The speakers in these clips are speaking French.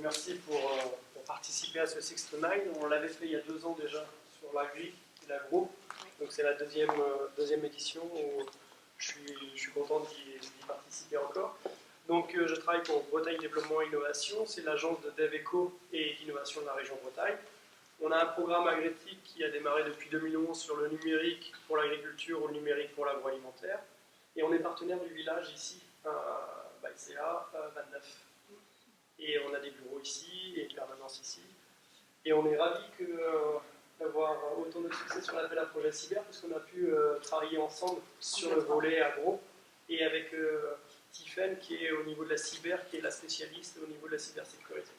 merci pour participer à ce Six to Nine. On l'avait fait il y a 2 ans déjà sur l'agri et l'agro. Donc c'est la deuxième édition où je suis content d'y participer encore. Donc je travaille pour Bretagne Développement et Innovation. C'est l'agence de DevEco et d'innovation de la région Bretagne. On a un programme agrétique qui a démarré depuis 2011 sur le numérique pour l'agriculture ou le numérique pour l'agroalimentaire. Et on est partenaire du village ici, à ICA 29. Et on a des bureaux ici et une permanence ici. Et on est ravis d'avoir autant de succès sur l'appel à projet cyber, puisqu'on a pu travailler ensemble sur le volet agro et avec Tiffaine qui est au niveau de la cyber, qui est la spécialiste au niveau de la cybersécurité.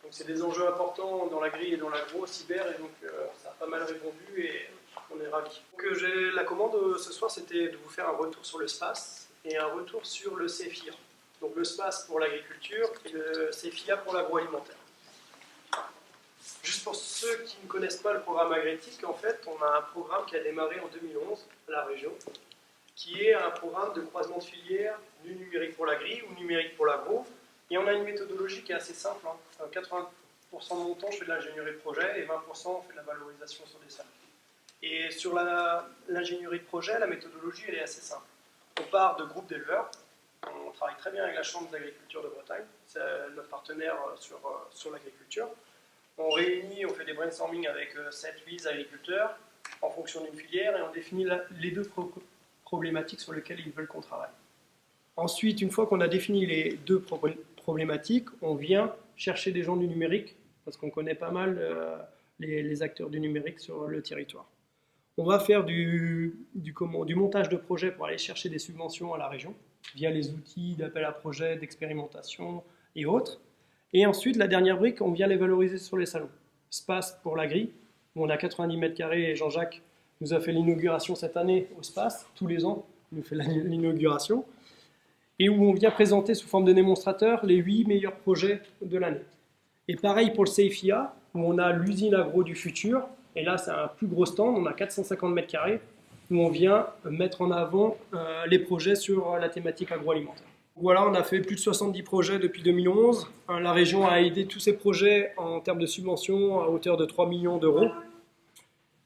Donc c'est des enjeux importants dans l'agri et dans l'agro, cyber, et donc ça a pas mal répondu et on est ravis. Donc la commande ce soir, c'était de vous faire un retour sur le SPAS et un retour sur le CEFIA. Donc le SPAS pour l'agriculture et le CEFIA pour l'agroalimentaire. Juste pour ceux qui ne connaissent pas le programme agrétique, en fait, on a un programme qui a démarré en 2011 à la région, qui est un programme de croisement de filières du numérique pour l'agri ou numérique pour l'agro. Et on a une méthodologie qui est assez simple. 80% de mon temps, je fais de l'ingénierie de projet et 20% on fait de la valorisation sur des salles. Et sur l'ingénierie de projet, la méthodologie, elle est assez simple. On part de groupes d'éleveurs. On travaille très bien avec la Chambre d'agriculture de Bretagne. C'est notre partenaire sur l'agriculture. On réunit, on fait des brainstorming avec 7-8 agriculteurs en fonction d'une filière et on définit les 2 problématiques sur lesquelles ils veulent qu'on travaille. Ensuite, une fois qu'on a défini les 2 problématiques, on vient chercher des gens du numérique, parce qu'on connaît pas mal les acteurs du numérique sur le territoire. On va faire du montage de projet pour aller chercher des subventions à la région, via les outils d'appel à projet, d'expérimentation et autres. Et ensuite, la dernière brique, on vient les valoriser sur les salons. SPAS pour l'agri, où on a 90 mètres carrés et Jean-Jacques nous a fait l'inauguration cette année au SPAS, tous les ans, il nous fait l'inauguration, et où on vient présenter sous forme de démonstrateur les 8 meilleurs projets de l'année. Et pareil pour le CEFIA, où on a l'usine agro du futur, et là c'est un plus gros stand, on a 450 mètres carrés, où on vient mettre en avant les projets sur la thématique agroalimentaire. Voilà, on a fait plus de 70 projets depuis 2011. La région a aidé tous ces projets en termes de subventions à hauteur de 3 millions d'euros,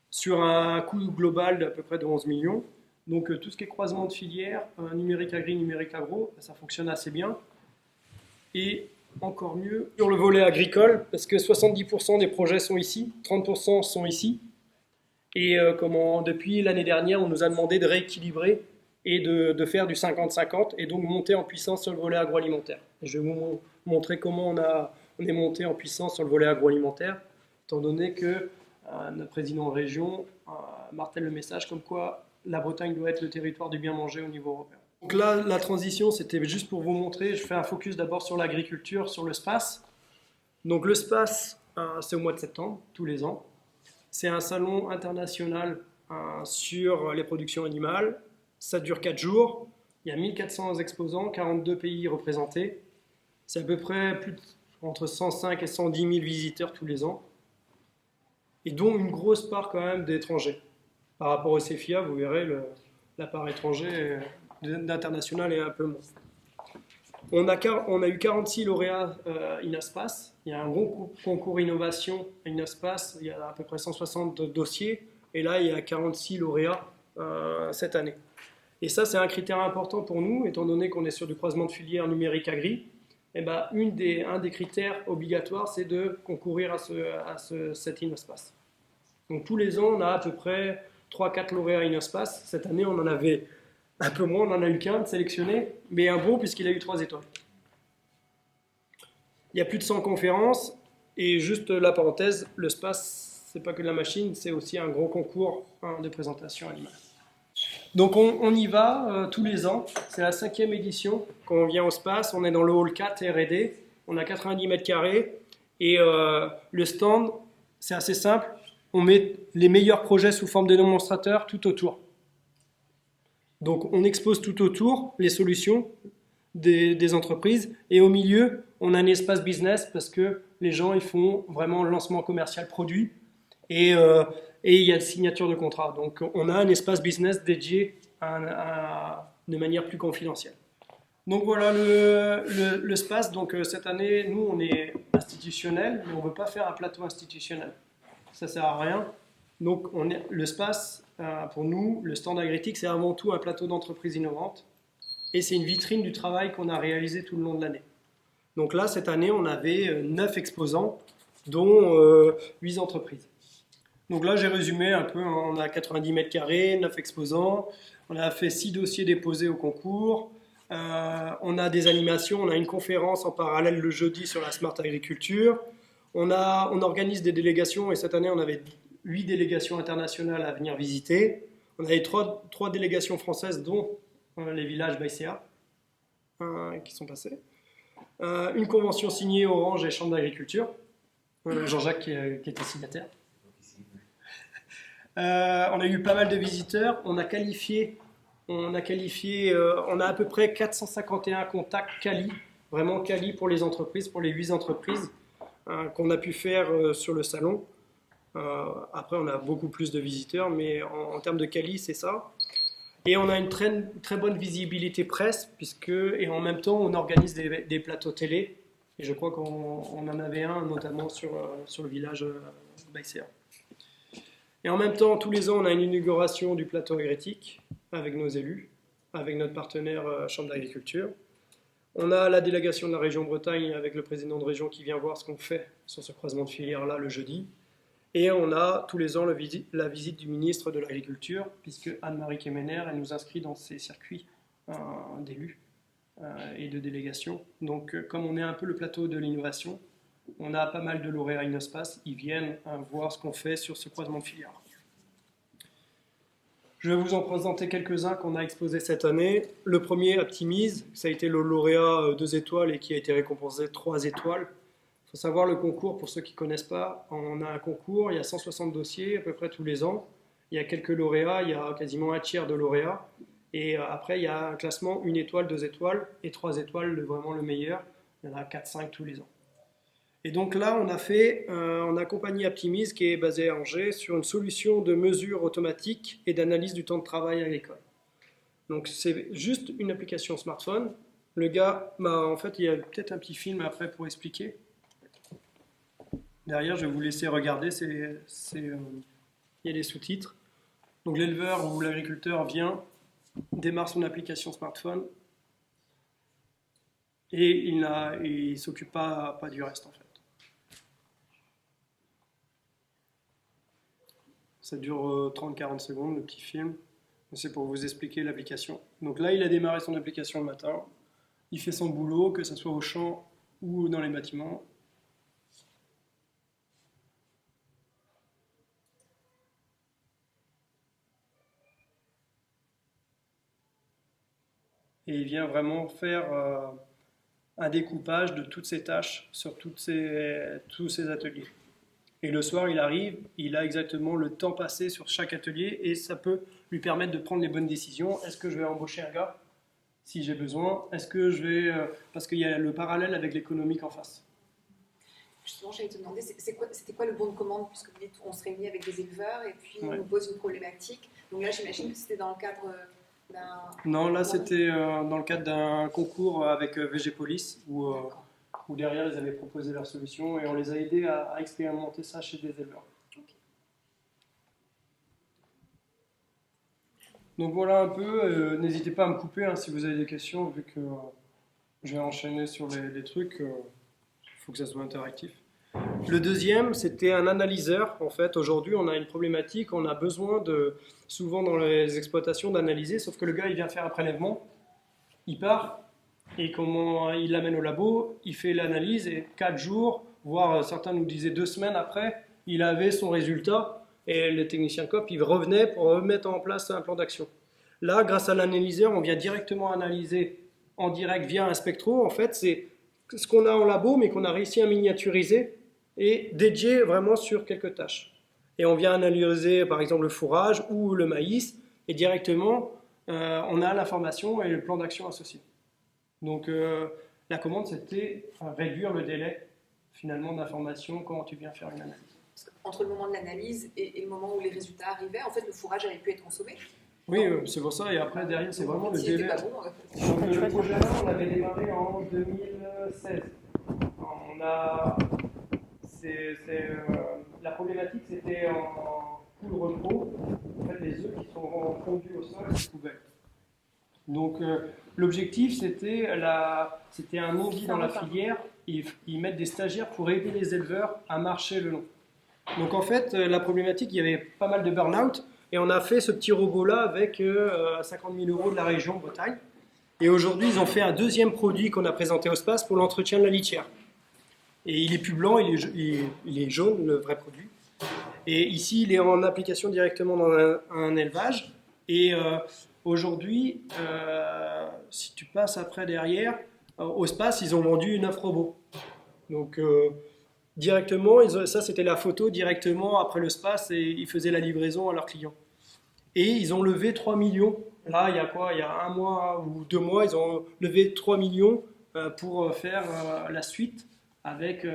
sur un coût global d'à peu près de 11 millions. Donc tout ce qui est croisement de filières, numérique agri, numérique agro, ça fonctionne assez bien. Et encore mieux sur le volet agricole, parce que 70% des projets sont ici, 30% sont ici. Et depuis l'année dernière, on nous a demandé de rééquilibrer et de faire du 50-50 et donc monter en puissance sur le volet agroalimentaire. Et je vais vous montrer comment on est monté en puissance sur le volet agroalimentaire, étant donné que notre président de région martèle le message comme quoi la Bretagne doit être le territoire du bien manger au niveau européen. Donc là, la transition, c'était juste pour vous montrer, je fais un focus d'abord sur l'agriculture, sur le SPAS. Donc le SPAS, c'est au mois de septembre, tous les ans. C'est un salon international sur les productions animales. Ça dure 4 jours. Il y a 1400 exposants, 42 pays représentés. C'est à peu près entre 105 et 110 000 visiteurs tous les ans. Et dont une grosse part quand même d'étrangers. Par rapport au CEFIA, vous verrez, la part étranger d'international est un peu moins. On a eu 46 lauréats INASPAS. Il y a un gros concours innovation à INASPAS. Il y a à peu près 160 dossiers. Et là, il y a 46 lauréats cette année. Et ça, c'est un critère important pour nous, étant donné qu'on est sur du croisement de filières numérique agri. Et un des critères obligatoires, c'est de concourir à cet INASPAS. Donc tous les ans, on a à peu près 3-4 lauréats INASPAS. Cette année, on en avait un peu moins, on en a eu qu'un de sélectionné, mais un bon puisqu'il a eu 3 étoiles. Il y a plus de 100 conférences, et juste la parenthèse, le SPAS, c'est pas que de la machine, c'est aussi un gros concours de présentation animale. Donc on y va tous les ans, c'est la 5e édition qu'on vient au SPAS, on est dans le hall 4 R&D, on a 90 mètres carrés, et le stand, c'est assez simple, on met les meilleurs projets sous forme de démonstrateurs tout autour. Donc on expose tout autour les solutions des entreprises, et au milieu, on a un espace business, parce que les gens ils font vraiment le lancement commercial produit, et il y a une signature de contrat. Donc on a un espace business dédié de manière plus confidentielle. Donc voilà le SPAS. Donc cette année, nous, on est institutionnel, mais on ne veut pas faire un plateau institutionnel. Ça ne sert à rien. Donc le SPAS, pour nous, le stand Agritic, c'est avant tout un plateau d'entreprises innovantes. Et c'est une vitrine du travail qu'on a réalisé tout le long de l'année. Donc là, cette année, on avait 9 exposants, dont 8 entreprises. Donc là, j'ai résumé un peu, hein. On a 90 mètres carrés, 9 exposants, on a fait 6 dossiers déposés au concours, on a des animations, on a une conférence en parallèle le jeudi sur la Smart Agriculture, on organise des délégations, et cette année, on avait 8 délégations internationales à venir visiter. On avait 3 délégations françaises, dont les villages BCA, qui sont passés. Une convention signée Orange et Chambre d'agriculture, Jean-Jacques qui était signataire. On a eu pas mal de visiteurs, on a à peu près 451 contacts quali, vraiment quali pour les entreprises, pour les 8 entreprises qu'on a pu faire sur le salon. Après, on a beaucoup plus de visiteurs, mais en termes de quali, c'est ça. Et on a une très bonne visibilité presse, et en même temps, on organise des plateaux télé. Et je crois qu'on en avait un, notamment sur le village Baïséa. Et en même temps, tous les ans, on a une inauguration du plateau Agritic avec nos élus, avec notre partenaire Chambre d'agriculture. On a la délégation de la région Bretagne avec le président de région qui vient voir ce qu'on fait sur ce croisement de filière-là le jeudi. Et on a tous les ans la visite du ministre de l'Agriculture, puisque Anne-Marie Kemener, elle nous inscrit dans ces circuits d'élus et de délégations. Donc, comme on est un peu le plateau de l'innovation, on a pas mal de lauréats Innospace, ils viennent voir ce qu'on fait sur ce croisement de filière. Je vais vous en présenter quelques-uns qu'on a exposés cette année. Le premier, Optimise, ça a été le lauréat 2 étoiles et qui a été récompensé 3 étoiles. Il faut savoir le concours, pour ceux qui ne connaissent pas, on a un concours, il y a 160 dossiers à peu près tous les ans. Il y a quelques lauréats, il y a quasiment un tiers de lauréats. Et après, il y a un classement 1 étoile, 2 étoiles et 3 étoiles, vraiment le meilleur. Il y en a 4-5 tous les ans. Et donc là, on a accompagné Optimise, qui est basé à Angers, sur une solution de mesure automatique et d'analyse du temps de travail agricole. Donc c'est juste une application smartphone. Le gars, en fait, il y a peut-être un petit film après pour expliquer. Derrière, je vais vous laisser regarder, il y a les sous-titres. Donc l'éleveur ou l'agriculteur vient, démarre son application smartphone et il ne s'occupe pas du reste en fait. Ça dure 30-40 secondes, le petit film. C'est pour vous expliquer l'application. Donc là, il a démarré son application le matin. Il fait son boulot, que ce soit au champ ou dans les bâtiments. Et il vient vraiment faire un découpage de toutes ses tâches sur tous ses ateliers. Et le soir, il arrive, il a exactement le temps passé sur chaque atelier et ça peut lui permettre de prendre les bonnes décisions. Est-ce que je vais embaucher un gars si j'ai besoin? Est-ce que je vais... parce qu'il y a le parallèle avec l'économique en face. Justement, j'allais te demander, c'était quoi le bon de commande? Puisque vous dites, on se réunit avec des éleveurs et puis on nous pose une problématique. Donc là, j'imagine que c'était dans le cadre d'un... Non, là, c'était dans le cadre d'un concours avec VGPolis où derrière, ils avaient proposé leur solution et on les a aidés à expérimenter ça chez des éleveurs. Okay. Donc voilà un peu, n'hésitez pas à me couper si vous avez des questions, vu que je vais enchaîner sur les trucs, il faut que ça soit interactif. Le deuxième, c'était un analyseur. En fait, aujourd'hui, on a une problématique, on a besoin souvent dans les exploitations d'analyser, sauf que le gars, il vient faire un prélèvement, il part, et comment il l'amène au labo, il fait l'analyse, et 4 jours, voire certains nous disaient 2 semaines après, il avait son résultat, et le technicien COP, il revenait pour remettre en place un plan d'action. Là, grâce à l'analyseur, on vient directement analyser en direct via un spectro. En fait, c'est ce qu'on a en labo, mais qu'on a réussi à miniaturiser et dédié vraiment sur quelques tâches. Et on vient analyser, par exemple, le fourrage ou le maïs, et directement, on a l'information et le plan d'action associé. Donc, la commande, c'était réduire le délai, finalement, d'information quand tu viens faire une analyse. Entre le moment de l'analyse et le moment où les résultats arrivaient, en fait, le fourrage avait pu être consommé? Oui, c'est pour ça. Et après, derrière, c'est vraiment le Si c'était délai. pas bon, Donc, le projet-là, on avait démarré en 2016. On a, la problématique, c'était en poule repos. En fait, les œufs qui sont fondus au sol, c'est poubelle. Donc, l'objectif, c'était un non-dit dans la filière. Ils mettent des stagiaires pour aider les éleveurs à marcher le long. Donc, en fait, la problématique, il y avait pas mal de burn-out. Et on a fait ce petit robot-là avec 50 000 € de la région Bretagne. Et aujourd'hui, ils ont fait un deuxième produit qu'on a présenté au SPACE pour l'entretien de la litière. Et il est plus blanc, il est jaune, le vrai produit. Et ici, il est en application directement dans un élevage. Et aujourd'hui, si tu passes après derrière, au SPACE, ils ont vendu 9 robots. Donc, directement, ça c'était la photo directement après le SPACE et ils faisaient la livraison à leurs clients. Et ils ont levé 3 millions. Là, il y a quoi? Il y a un mois ou 2 mois, ils ont levé 3 millions pour faire la suite avec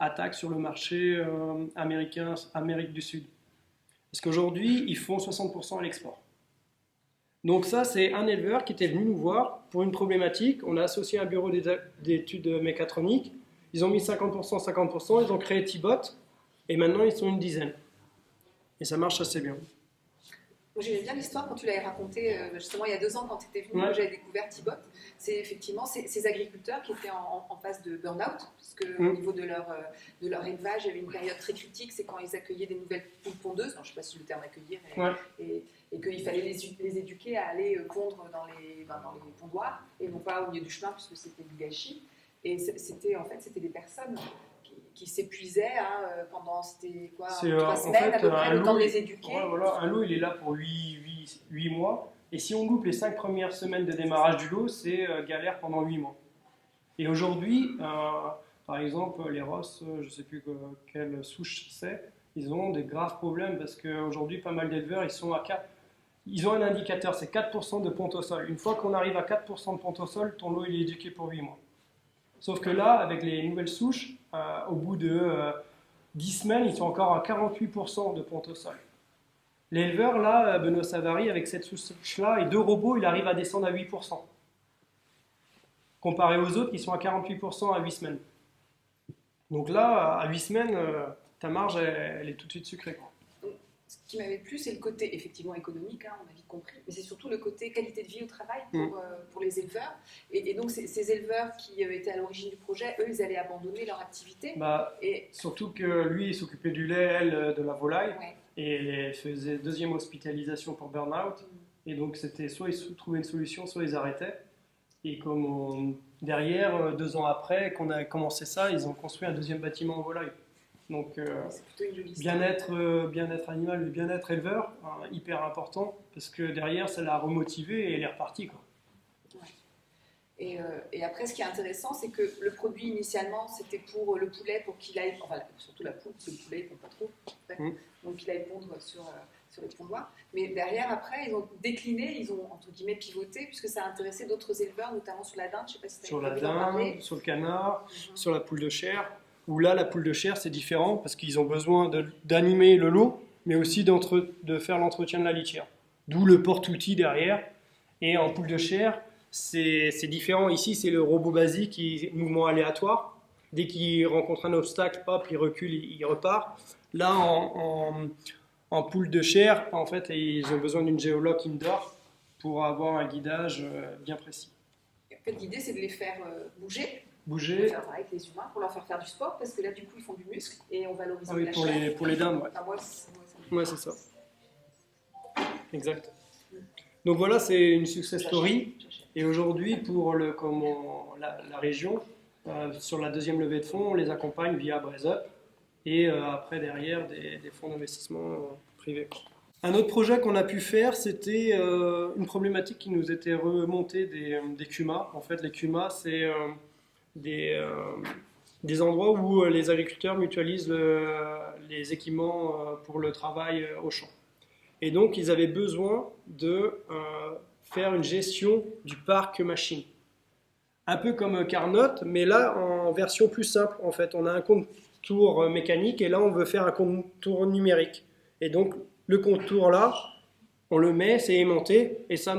attaque sur le marché américain, Amérique du Sud. Parce qu'aujourd'hui, ils font 60% à l'export. Donc ça, c'est un éleveur qui était venu nous voir pour une problématique. On a associé un bureau d'études mécatroniques. Ils ont mis 50%, 50%, ils ont créé T-Bot, et maintenant ils sont une dizaine. Et ça marche assez bien. Moi, j'aimais bien l'histoire quand tu l'avais racontée justement il y a 2 ans quand tu étais venu, j'avais découvert T-Bot. C'est effectivement ces agriculteurs qui étaient en phase de burn-out, parce qu'au niveau de leur élevage, il y avait une période très critique, c'est quand ils accueillaient des nouvelles poules pondeuses, je ne sais pas si le terme accueillir, et qu'il fallait les éduquer à aller pondre dans les pondoirs, et non pas au milieu du chemin, puisque c'était du gâchis. Et c'était des personnes qui s'épuisaient pendant 3 semaines à peu près, le temps de les éduquer. Ouais, voilà, un lot, il est là pour 8 mois. Et si on loupe les 5 premières semaines de démarrage du lot, c'est galère pendant 8 mois. Et aujourd'hui, par exemple, les Ross, je ne sais plus quelle souche c'est, ils ont des graves problèmes parce qu'aujourd'hui, pas mal d'éleveurs, ils sont à 4. Ils ont un indicateur, c'est 4% de ponte au sol. Une fois qu'on arrive à 4% de ponte au sol, ton lot il est éduqué pour 8 mois. Sauf que là, avec les nouvelles souches, au bout de 10 semaines, ils sont encore à 48% de ponte au sol. L'éleveur, là, Benoît Savary, avec cette souche-là et 2 robots, il arrive à descendre à 8%. Comparé aux autres qui sont à 48% à 8 semaines. Donc là, à 8 semaines, ta marge, elle est tout de suite sucrée. Ce qui m'avait plu, c'est le côté effectivement économique, on a vite compris, mais c'est surtout le côté qualité de vie au travail pour les éleveurs. Et donc ces éleveurs qui étaient à l'origine du projet, eux, ils allaient abandonner leur activité. Surtout que lui, il s'occupait du lait, elle, de la volaille, et il faisait 2e hospitalisation pour burn-out. Et donc c'était soit ils trouvaient une solution, soit ils arrêtaient. Et comme derrière, 2 ans après qu'on a commencé ça, ils ont construit un 2e bâtiment en volaille. Donc, bien-être animal et bien-être éleveur, hyper important, parce que derrière, ça l'a remotivé et elle est repartie. Quoi. Ouais. Et après, ce qui est intéressant, c'est que le produit, initialement, c'était pour le poulet, pour qu'il aille, enfin, surtout la poule, parce que le poulet, il ne pond pas trop, en fait. Donc il aille pondre sur les pondoirs. Mais derrière, après, ils ont décliné, ils ont, entre guillemets, pivoté, puisque ça a intéressé d'autres éleveurs, notamment sur la dinde, je ne sais pas si tu as sur la dinde, sur le canard, sur la poule de chair. Où là, la poule de chair, c'est différent parce qu'ils ont besoin d'animer le lot, mais aussi de faire l'entretien de la litière. D'où le porte-outil derrière. Et en poule de chair, c'est différent. Ici, c'est le robot basique, mouvement aléatoire. Dès qu'il rencontre un obstacle, hop, il recule, il repart. Là, en poule de chair, en fait, ils ont besoin d'une géologue indoor pour avoir un guidage bien précis. En fait, l'idée, c'est de les faire bouger. Faire avec les humains pour leur faire du sport parce que là du coup ils font du muscle et on valorise la chair. Pour les dindes, ouais. C'est ça. Exact. Donc voilà, c'est une success story. Et aujourd'hui, pour la région, sur la 2e levée de fonds, on les accompagne via BrazeUp et après derrière des fonds d'investissement privés. Un autre projet qu'on a pu faire, c'était une problématique qui nous était remontée des CUMA. En fait, les CUMA, c'est des endroits où les agriculteurs mutualisent les équipements pour le travail au champ. Et donc, ils avaient besoin de faire une gestion du parc machine. Un peu comme Carnot, mais là, en version plus simple. En fait, on a un contour mécanique et là, on veut faire un contour numérique. Et donc, le contour là, on le met, c'est aimanté, et ça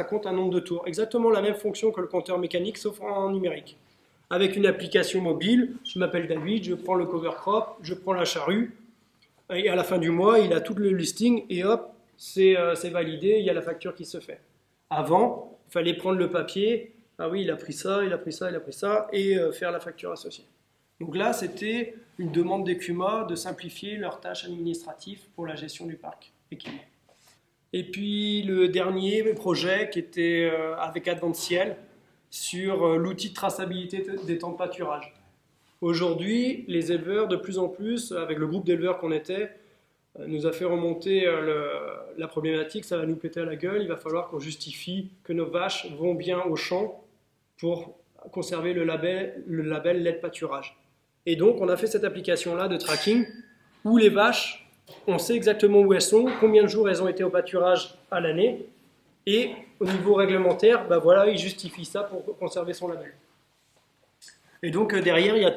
compte un nombre de tours. Exactement la même fonction que le compteur mécanique, sauf en numérique. Avec une application mobile, je m'appelle David, je prends le cover crop, je prends la charrue, et à la fin du mois, il a tout le listing, et hop, c'est validé, il y a la facture qui se fait. Avant, il fallait prendre le papier, ah oui, il a pris ça, il a pris ça, il a pris ça, et faire la facture associée. Donc là, c'était une demande des CUMA de simplifier leurs tâches administratives pour la gestion du parc équipement. Et puis le dernier projet qui était avec Adventiel sur l'outil de traçabilité des temps de pâturage. Aujourd'hui, les éleveurs, de plus en plus, avec le groupe d'éleveurs qu'on était, nous a fait remonter la problématique, ça va nous péter à la gueule, il va falloir qu'on justifie que nos vaches vont bien au champ pour conserver le label lait de pâturage. Et donc, on a fait cette application-là de tracking où les vaches, on sait exactement où elles sont, combien de jours elles ont été au pâturage à l'année, et au niveau réglementaire, ben voilà, il justifie ça pour conserver son label. Et donc, derrière, il y a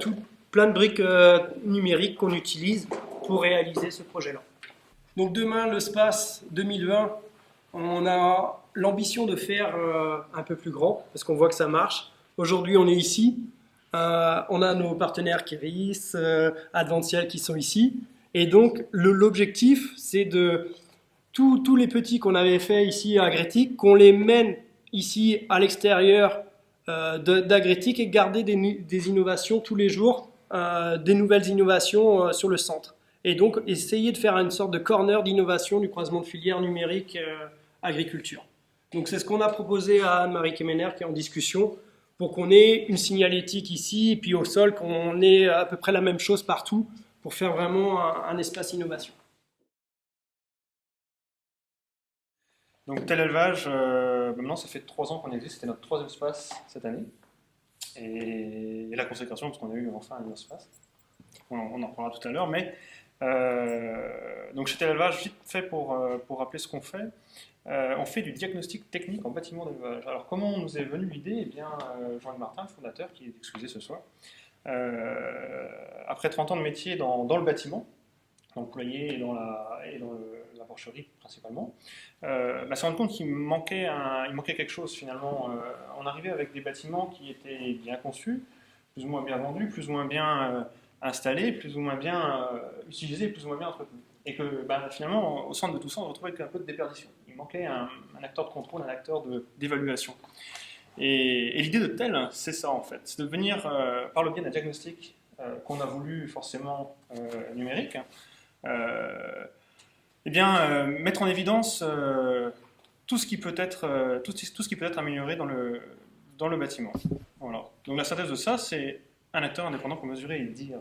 plein de briques numériques qu'on utilise pour réaliser ce projet-là. Donc, demain, le SPACE 2020, on a l'ambition de faire un peu plus grand, parce qu'on voit que ça marche. Aujourd'hui, on est ici. On a nos partenaires Keris, Adventiel qui sont ici. Et donc, l'objectif, c'est de tous les petits qu'on avait fait ici à Agrétic, qu'on les mène ici à l'extérieur d'Agrétic et garder des innovations tous les jours, des nouvelles innovations sur le centre. Et donc, essayer de faire une sorte de corner d'innovation du croisement de filière numérique agriculture. Donc, c'est ce qu'on a proposé à Anne-Marie Kemener qui est en discussion, pour qu'on ait une signalétique ici, et puis au sol, qu'on ait à peu près la même chose partout, pour faire vraiment un espace innovation. Donc tel élevage, maintenant ça fait 3 ans qu'on existe, c'était notre 3e SPACE cette année. Et la consécration, parce qu'on a eu enfin un SPACE. On en reparlera tout à l'heure, mais donc chez tel élevage, vite fait pour rappeler ce qu'on fait. On fait du diagnostic technique en bâtiment d'élevage. Alors comment nous est venue l'idée? Eh bien, Jean-Luc Martin, le fondateur, qui est excusé ce soir, après 30 ans de métier dans le bâtiment, dans le poulailler et dans la porcherie principalement, s'est rendu compte qu'il manquait quelque chose finalement. On arrivait avec des bâtiments qui étaient bien conçus, plus ou moins bien vendus, plus ou moins bien installés, plus ou moins bien utilisés, plus ou moins bien entretenus. Et que finalement, au centre de tout ça, on retrouvait un peu de déperdition. Il manquait un acteur de contrôle, un acteur d'évaluation. Et l'idée de TEL, c'est ça en fait, c'est de venir, par le biais d'un diagnostic qu'on a voulu forcément numérique, mettre en évidence tout ce qui peut être amélioré dans le bâtiment. Voilà. Donc la synthèse de ça, c'est un acteur indépendant pour mesurer et dire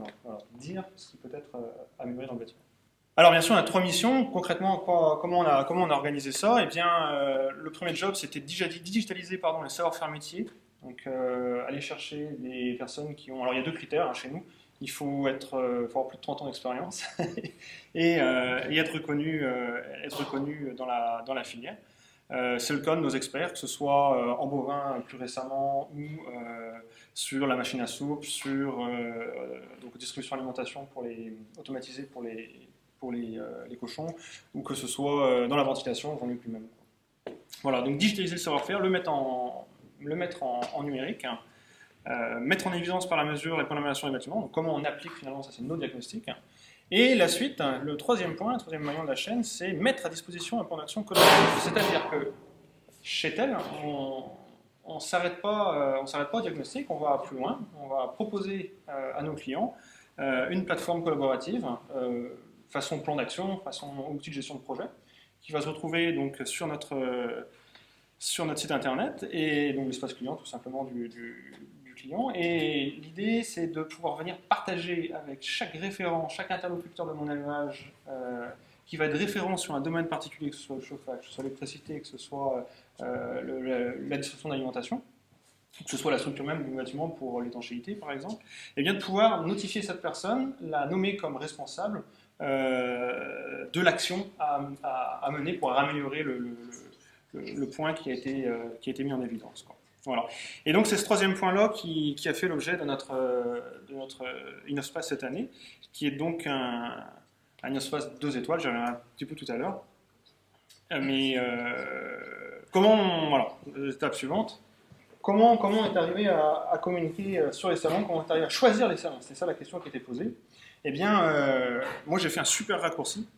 ce qui peut être amélioré dans le bâtiment. Alors bien sûr, on a 3 missions. Concrètement, comment on a organisé ça? Eh bien, le premier job, c'était digitaliser les savoir-faire métiers. Donc, aller chercher des personnes qui ont... Alors, il y a 2 critères chez nous. Il faut avoir plus de 30 ans d'expérience et être reconnu dans la filière. C'est le cas de nos experts, que ce soit en bovin plus récemment ou sur la machine à soupe, sur donc distribution alimentation automatisée pour les cochons, ou que ce soit dans la ventilation, j'en ai plus même. Voilà, donc digitaliser le savoir-faire, le mettre en numérique, mettre en évidence par la mesure les points d'amélioration des bâtiments, donc comment on applique finalement, ça c'est nos diagnostics. Et la suite, le troisième maillon de la chaîne, c'est mettre à disposition un plan d'action collaboratif. C'est-à-dire que chez TEL, on ne s'arrête pas au diagnostic, on va plus loin, on va proposer à nos clients une plateforme collaborative, façon plan d'action, façon outil de gestion de projet, qui va se retrouver donc sur notre site internet, et donc l'espace client tout simplement du client. Et l'idée, c'est de pouvoir venir partager avec chaque référent, chaque interlocuteur de mon élevage, qui va être référent sur un domaine particulier, que ce soit le chauffage, que ce soit l'électricité, que ce soit la distribution d'alimentation, que ce soit la structure même du bâtiment pour l'étanchéité par exemple, et bien de pouvoir notifier cette personne, la nommer comme responsable de l'action à mener pour améliorer le point qui a été mis en évidence, quoi. Voilà. Et donc c'est ce troisième point-là qui a fait l'objet de notre InnoSpace cette année, qui est donc un InnoSpace 2 étoiles, j'en reviendrai un petit peu tout à l'heure, Voilà, l'étape suivante. Comment on est arrivé à communiquer sur les salons, comment on est arrivé à choisir les salons? C'est ça la question qui était posée. Eh bien, moi j'ai fait un super raccourci.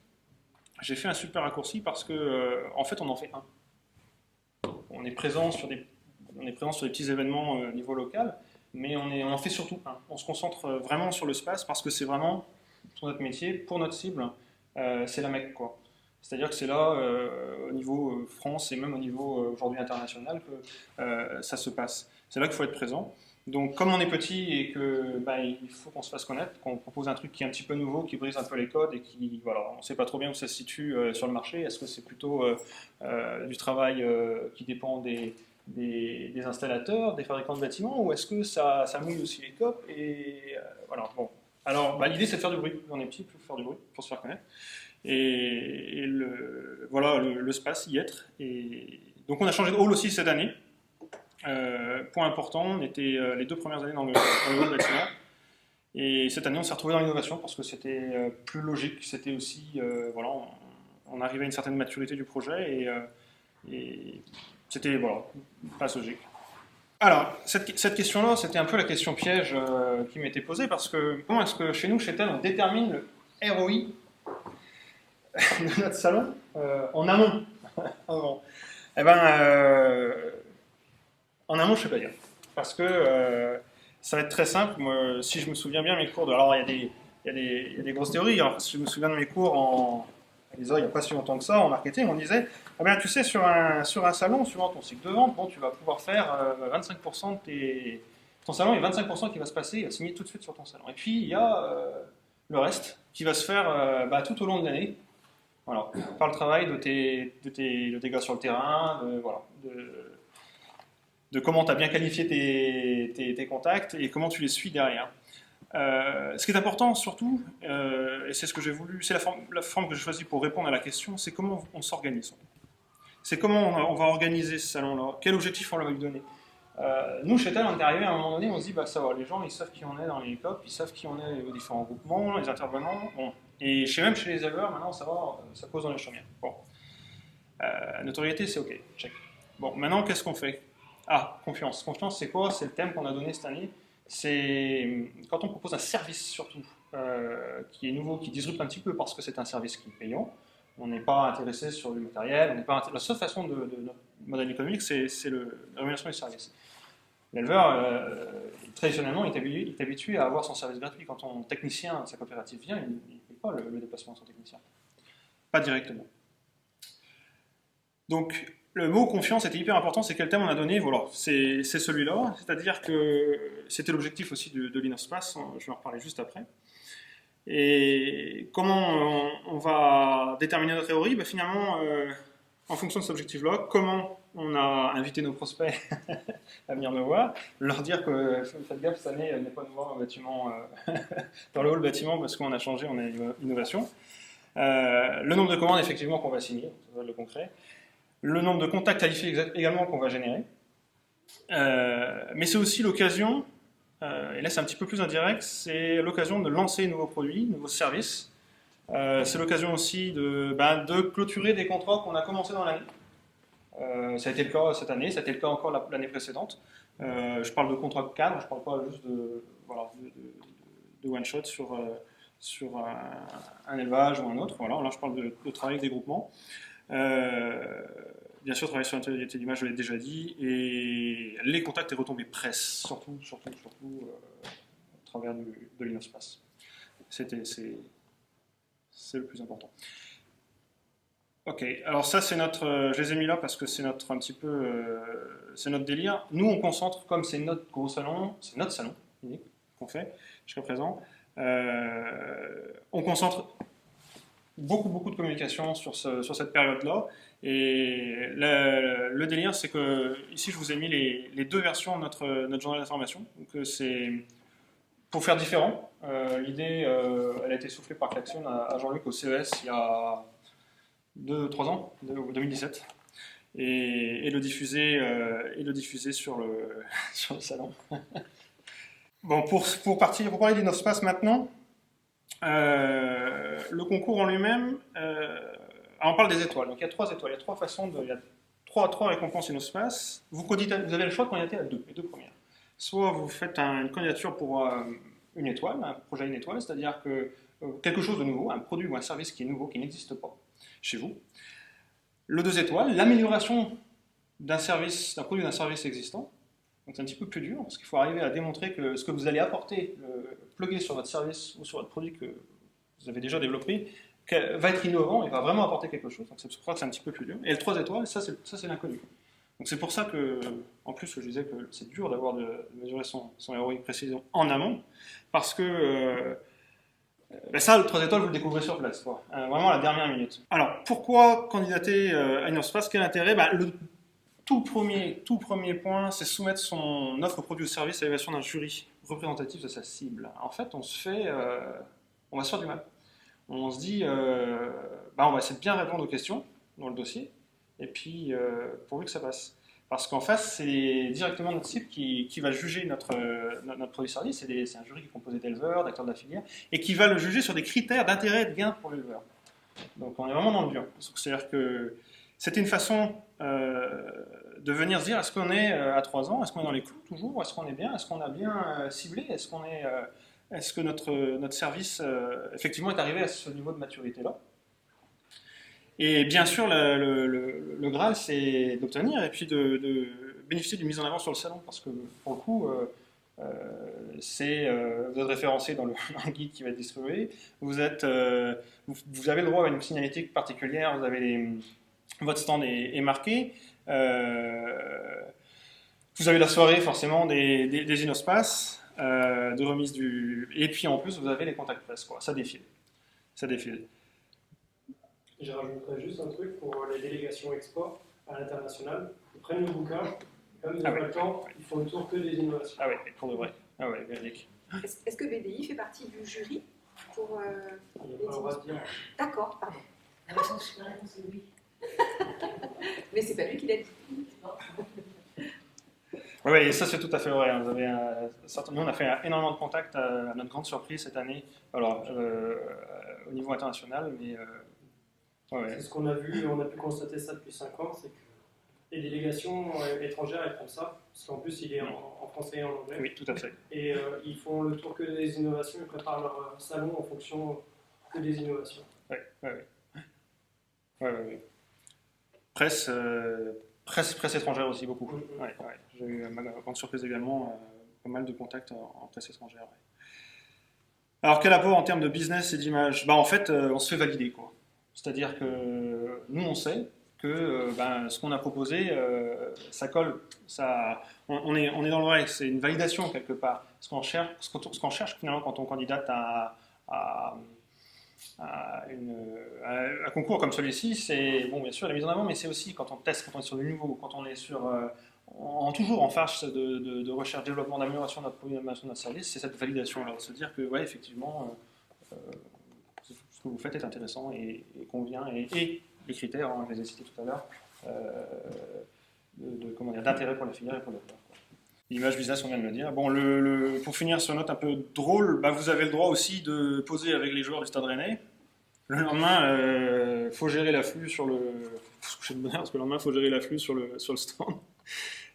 J'ai fait un super raccourci parce que, en fait, on en fait un. On est présent sur des petits événements au niveau local, mais on en fait surtout un. On se concentre vraiment sur le space parce que c'est vraiment, pour notre métier, pour notre cible, c'est la Mecque, quoi. C'est-à-dire que c'est là, au niveau France et même au niveau aujourd'hui international, que ça se passe. C'est là qu'il faut être présent. Donc, comme on est petit et que il faut qu'on se fasse connaître, qu'on propose un truc qui est un petit peu nouveau, qui brise un peu les codes et qui, voilà, on ne sait pas trop bien où ça se situe sur le marché. Est-ce que c'est plutôt du travail qui dépend des installateurs, des fabricants de bâtiments, ou est-ce que ça mouille aussi les copes et voilà. Bon. Alors, l'idée c'est de faire du bruit. On est petit, il faut faire du bruit pour se faire connaître. Et le space, y être. Et donc, on a changé de hall aussi cette année. Point important, on était les 2 premières années dans le hall bâtiment. Et cette année, on s'est retrouvé dans l'innovation parce que c'était plus logique. C'était aussi, on arrivait à une certaine maturité du projet et c'était, pas logique. Alors, cette question-là, c'était un peu la question piège qui m'était posée parce que comment est-ce que chez nous, chez TEL, on détermine le ROI de notre salon en amont? Eh ben, en amont, je ne sais pas dire. Parce que ça va être très simple. Moi, si je me souviens bien, mes cours de... Alors, il y a des grosses théories. Alors, si je me souviens de mes cours il n'y a pas si longtemps que ça, en marketing, on disait, tu sais, sur un salon, suivant ton cycle de vente, tu vas pouvoir faire 25% de ton salon et 25% qui va se passer, il va signer tout de suite sur ton salon. Et puis, il y a le reste qui va se faire tout au long de l'année. Voilà, par le travail de tes gars sur le terrain, de comment tu as bien qualifié tes contacts et comment tu les suis derrière. Ce qui est important surtout, et c'est ce que j'ai voulu, c'est la forme que j'ai choisie pour répondre à la question, c'est comment on s'organise. C'est comment on va organiser ce salon-là, quel objectif on va lui donner. Nous, chez TEL, on est arrivé à un moment donné, on se dit, ça va, les gens, ils savent qui on est dans les COP, ils savent qui on est aux différents groupements, les intervenants. Bon. Et même chez les éleveurs, maintenant, ça va, ça cause dans les chaumières. Bon. Notoriété, c'est OK, check. Bon, maintenant, qu'est-ce qu'on fait? Confiance. Confiance, c'est quoi? C'est le thème qu'on a donné cette année. C'est quand on propose un service, surtout, qui est nouveau, qui disrupte un petit peu parce que c'est un service qui est payant. On n'est pas intéressé sur du matériel. La seule façon de notre modèle économique, c'est la rémunération du service. L'éleveur, traditionnellement, est habitué à avoir son service gratuit. Quand ton technicien de sa coopérative vient, il ne paye pas le déplacement de son technicien. Pas directement. Donc, le mot confiance était hyper important. C'est quel thème on a donné? Voilà, c'est celui-là. C'est-à-dire que c'était l'objectif aussi de l'InnoSpace. Je vais en reparler juste après. Et comment on va déterminer notre ROI? Finalement, en fonction de cet objectif-là, comment on a invité nos prospects à venir nous voir, leur dire que faites gaffe, cette année, n'est pas nous voir au bâtiment, dans le hall bâtiment, parce qu'on a changé, on a une innovation. Le nombre de commandes, effectivement, qu'on va signer, ça va le concret. Le nombre de contacts qualifiés également qu'on va générer. Mais c'est aussi l'occasion, et là c'est un petit peu plus indirect, c'est l'occasion de lancer de nouveaux produits, de nouveaux services. C'est l'occasion aussi de clôturer des contrats qu'on a commencés dans l'année. Ça a été le cas cette année, ça a été le cas encore l'année précédente. Je parle de contrat cadre, je ne parle pas juste de one-shot sur un élevage ou un autre. Voilà, là je parle de travail avec des groupements. Bien sûr, travailler sur l'intégrité d'image, je l'ai déjà dit, et les contacts et retombées presse, surtout au travers de l'InnoSpace. C'est le plus important. Ok, alors ça c'est je les ai mis là parce que c'est un petit peu, c'est notre délire. Nous on concentre, comme c'est notre gros salon, c'est notre salon unique qu'on fait jusqu'à présent, on concentre beaucoup de communication sur cette période-là. Et le délire, c'est que ici, je vous ai mis les 2 versions de notre journal d'information. Donc, c'est pour faire différent. L'idée, elle a été soufflée par Klaxon à Jean-Luc au CES il y a 2-3 ans, 2017. Et le diffuser sur le salon. Bon, pour parler d'InnoSpace maintenant, le concours en lui-même, on parle des étoiles. Donc il y a 3 étoiles, il y a 3 façons, il y a trois récompenses Innospace. Vous avez le choix de candidater à les 2 premières. Soit vous faites une candidature pour une étoile, un projet à une étoile, c'est-à-dire que quelque chose de nouveau, un produit ou un service qui est nouveau, qui n'existe pas chez vous. Le 2 étoiles, l'amélioration d'un produit ou d'un service existant. Donc c'est un petit peu plus dur, parce qu'il faut arriver à démontrer que ce que vous allez apporter, plugger sur votre service ou sur votre produit que vous avez déjà développé, va être innovant et va vraiment apporter quelque chose. Donc c'est pour ça que c'est un petit peu plus dur. Et le 3 étoiles, ça c'est l'inconnu. Donc c'est pour ça que, en plus, je disais que c'est dur de mesurer son ROI précision en amont, parce que ça, le 3 étoiles, vous le découvrez sur place, quoi. Vraiment à la dernière minute. Alors, pourquoi candidater à Innospace? Quel intérêt? Le tout premier point, c'est soumettre son offre, produit ou service à l'évaluation d'un jury représentatif de sa cible. En fait, on va se faire du mal. On se dit, on va essayer de bien répondre aux questions dans le dossier, et puis pourvu que ça passe. Parce qu'en face, c'est directement notre cible qui va juger notre produit-service. C'est un jury qui est composé d'éleveurs, d'acteurs de la filière, et qui va le juger sur des critères d'intérêt et de gain pour l'éleveur. Donc on est vraiment dans le dur. C'est-à-dire que c'était une façon de venir se dire, est-ce qu'on est à 3 ans, est-ce qu'on est dans les clous toujours, est-ce qu'on est bien, est-ce qu'on a bien ciblé, est-ce que notre service effectivement est arrivé à ce niveau de maturité-là. Et bien sûr, le Graal, c'est d'obtenir et puis de bénéficier d'une mise en avant sur le salon, parce que pour le coup, vous êtes référencé dans le guide qui va être distribué, vous avez le droit à une signalétique particulière, votre stand est marqué, vous avez la soirée forcément des Innospace, de remise et puis en plus vous avez les contacts presse, quoi. Ça défile. Je rajouterais juste un truc pour les délégations export à l'international. Ils prennent le bouquin, comme ils n'ont pas le temps, ils font le tour que des innovations. Ah ouais, pour de vrai. Ah ouais, véridique. Est-ce que BDI fait partie du jury pour Il n'y a pas le droit de dire. D'accord, pardon. La réponse est oui. Mais c'est pas lui qui l'a dit. Oui, et ça c'est tout à fait vrai. Nous, on a fait énormément de contacts à notre grande surprise cette année, alors au niveau international, mais C'est ce qu'on a vu, on a pu constater ça depuis 5 ans, c'est que les délégations étrangères elles font ça, parce qu'en plus il est en français et en anglais. Oui, tout à fait. Et ils font le tour que des innovations, ils préparent leur salon en fonction que des innovations. Oui. Presse étrangère aussi, beaucoup. J'ai eu ma grande surprise également, pas mal de contacts en presse étrangère. Ouais. Alors quel apport en termes de business et d'image? En fait, on se fait valider, quoi. C'est-à-dire que nous, on sait que ce qu'on a proposé, ça colle. On est dans le vrai, c'est une validation quelque part. Ce qu'on cherche finalement quand on candidate à un concours comme celui-ci, c'est bien sûr la mise en avant, mais c'est aussi quand on teste, quand on est sur du nouveau, quand on est toujours en phase de recherche, développement, d'amélioration de notre produit, d'amélioration de notre service, c'est cette validation-là, de se dire que effectivement, ce que vous faites est intéressant et convient, et les critères, je les ai cités tout à l'heure, d'intérêt pour la filière et pour le peuple. L'image business, on vient de le dire. Pour finir sur une note un peu drôle, vous avez le droit aussi de poser avec les joueurs du Stade Rennais. Le lendemain, il faut gérer l'afflux faut se coucher de bonne heure, parce que le lendemain, il faut gérer l'afflux sur le stand.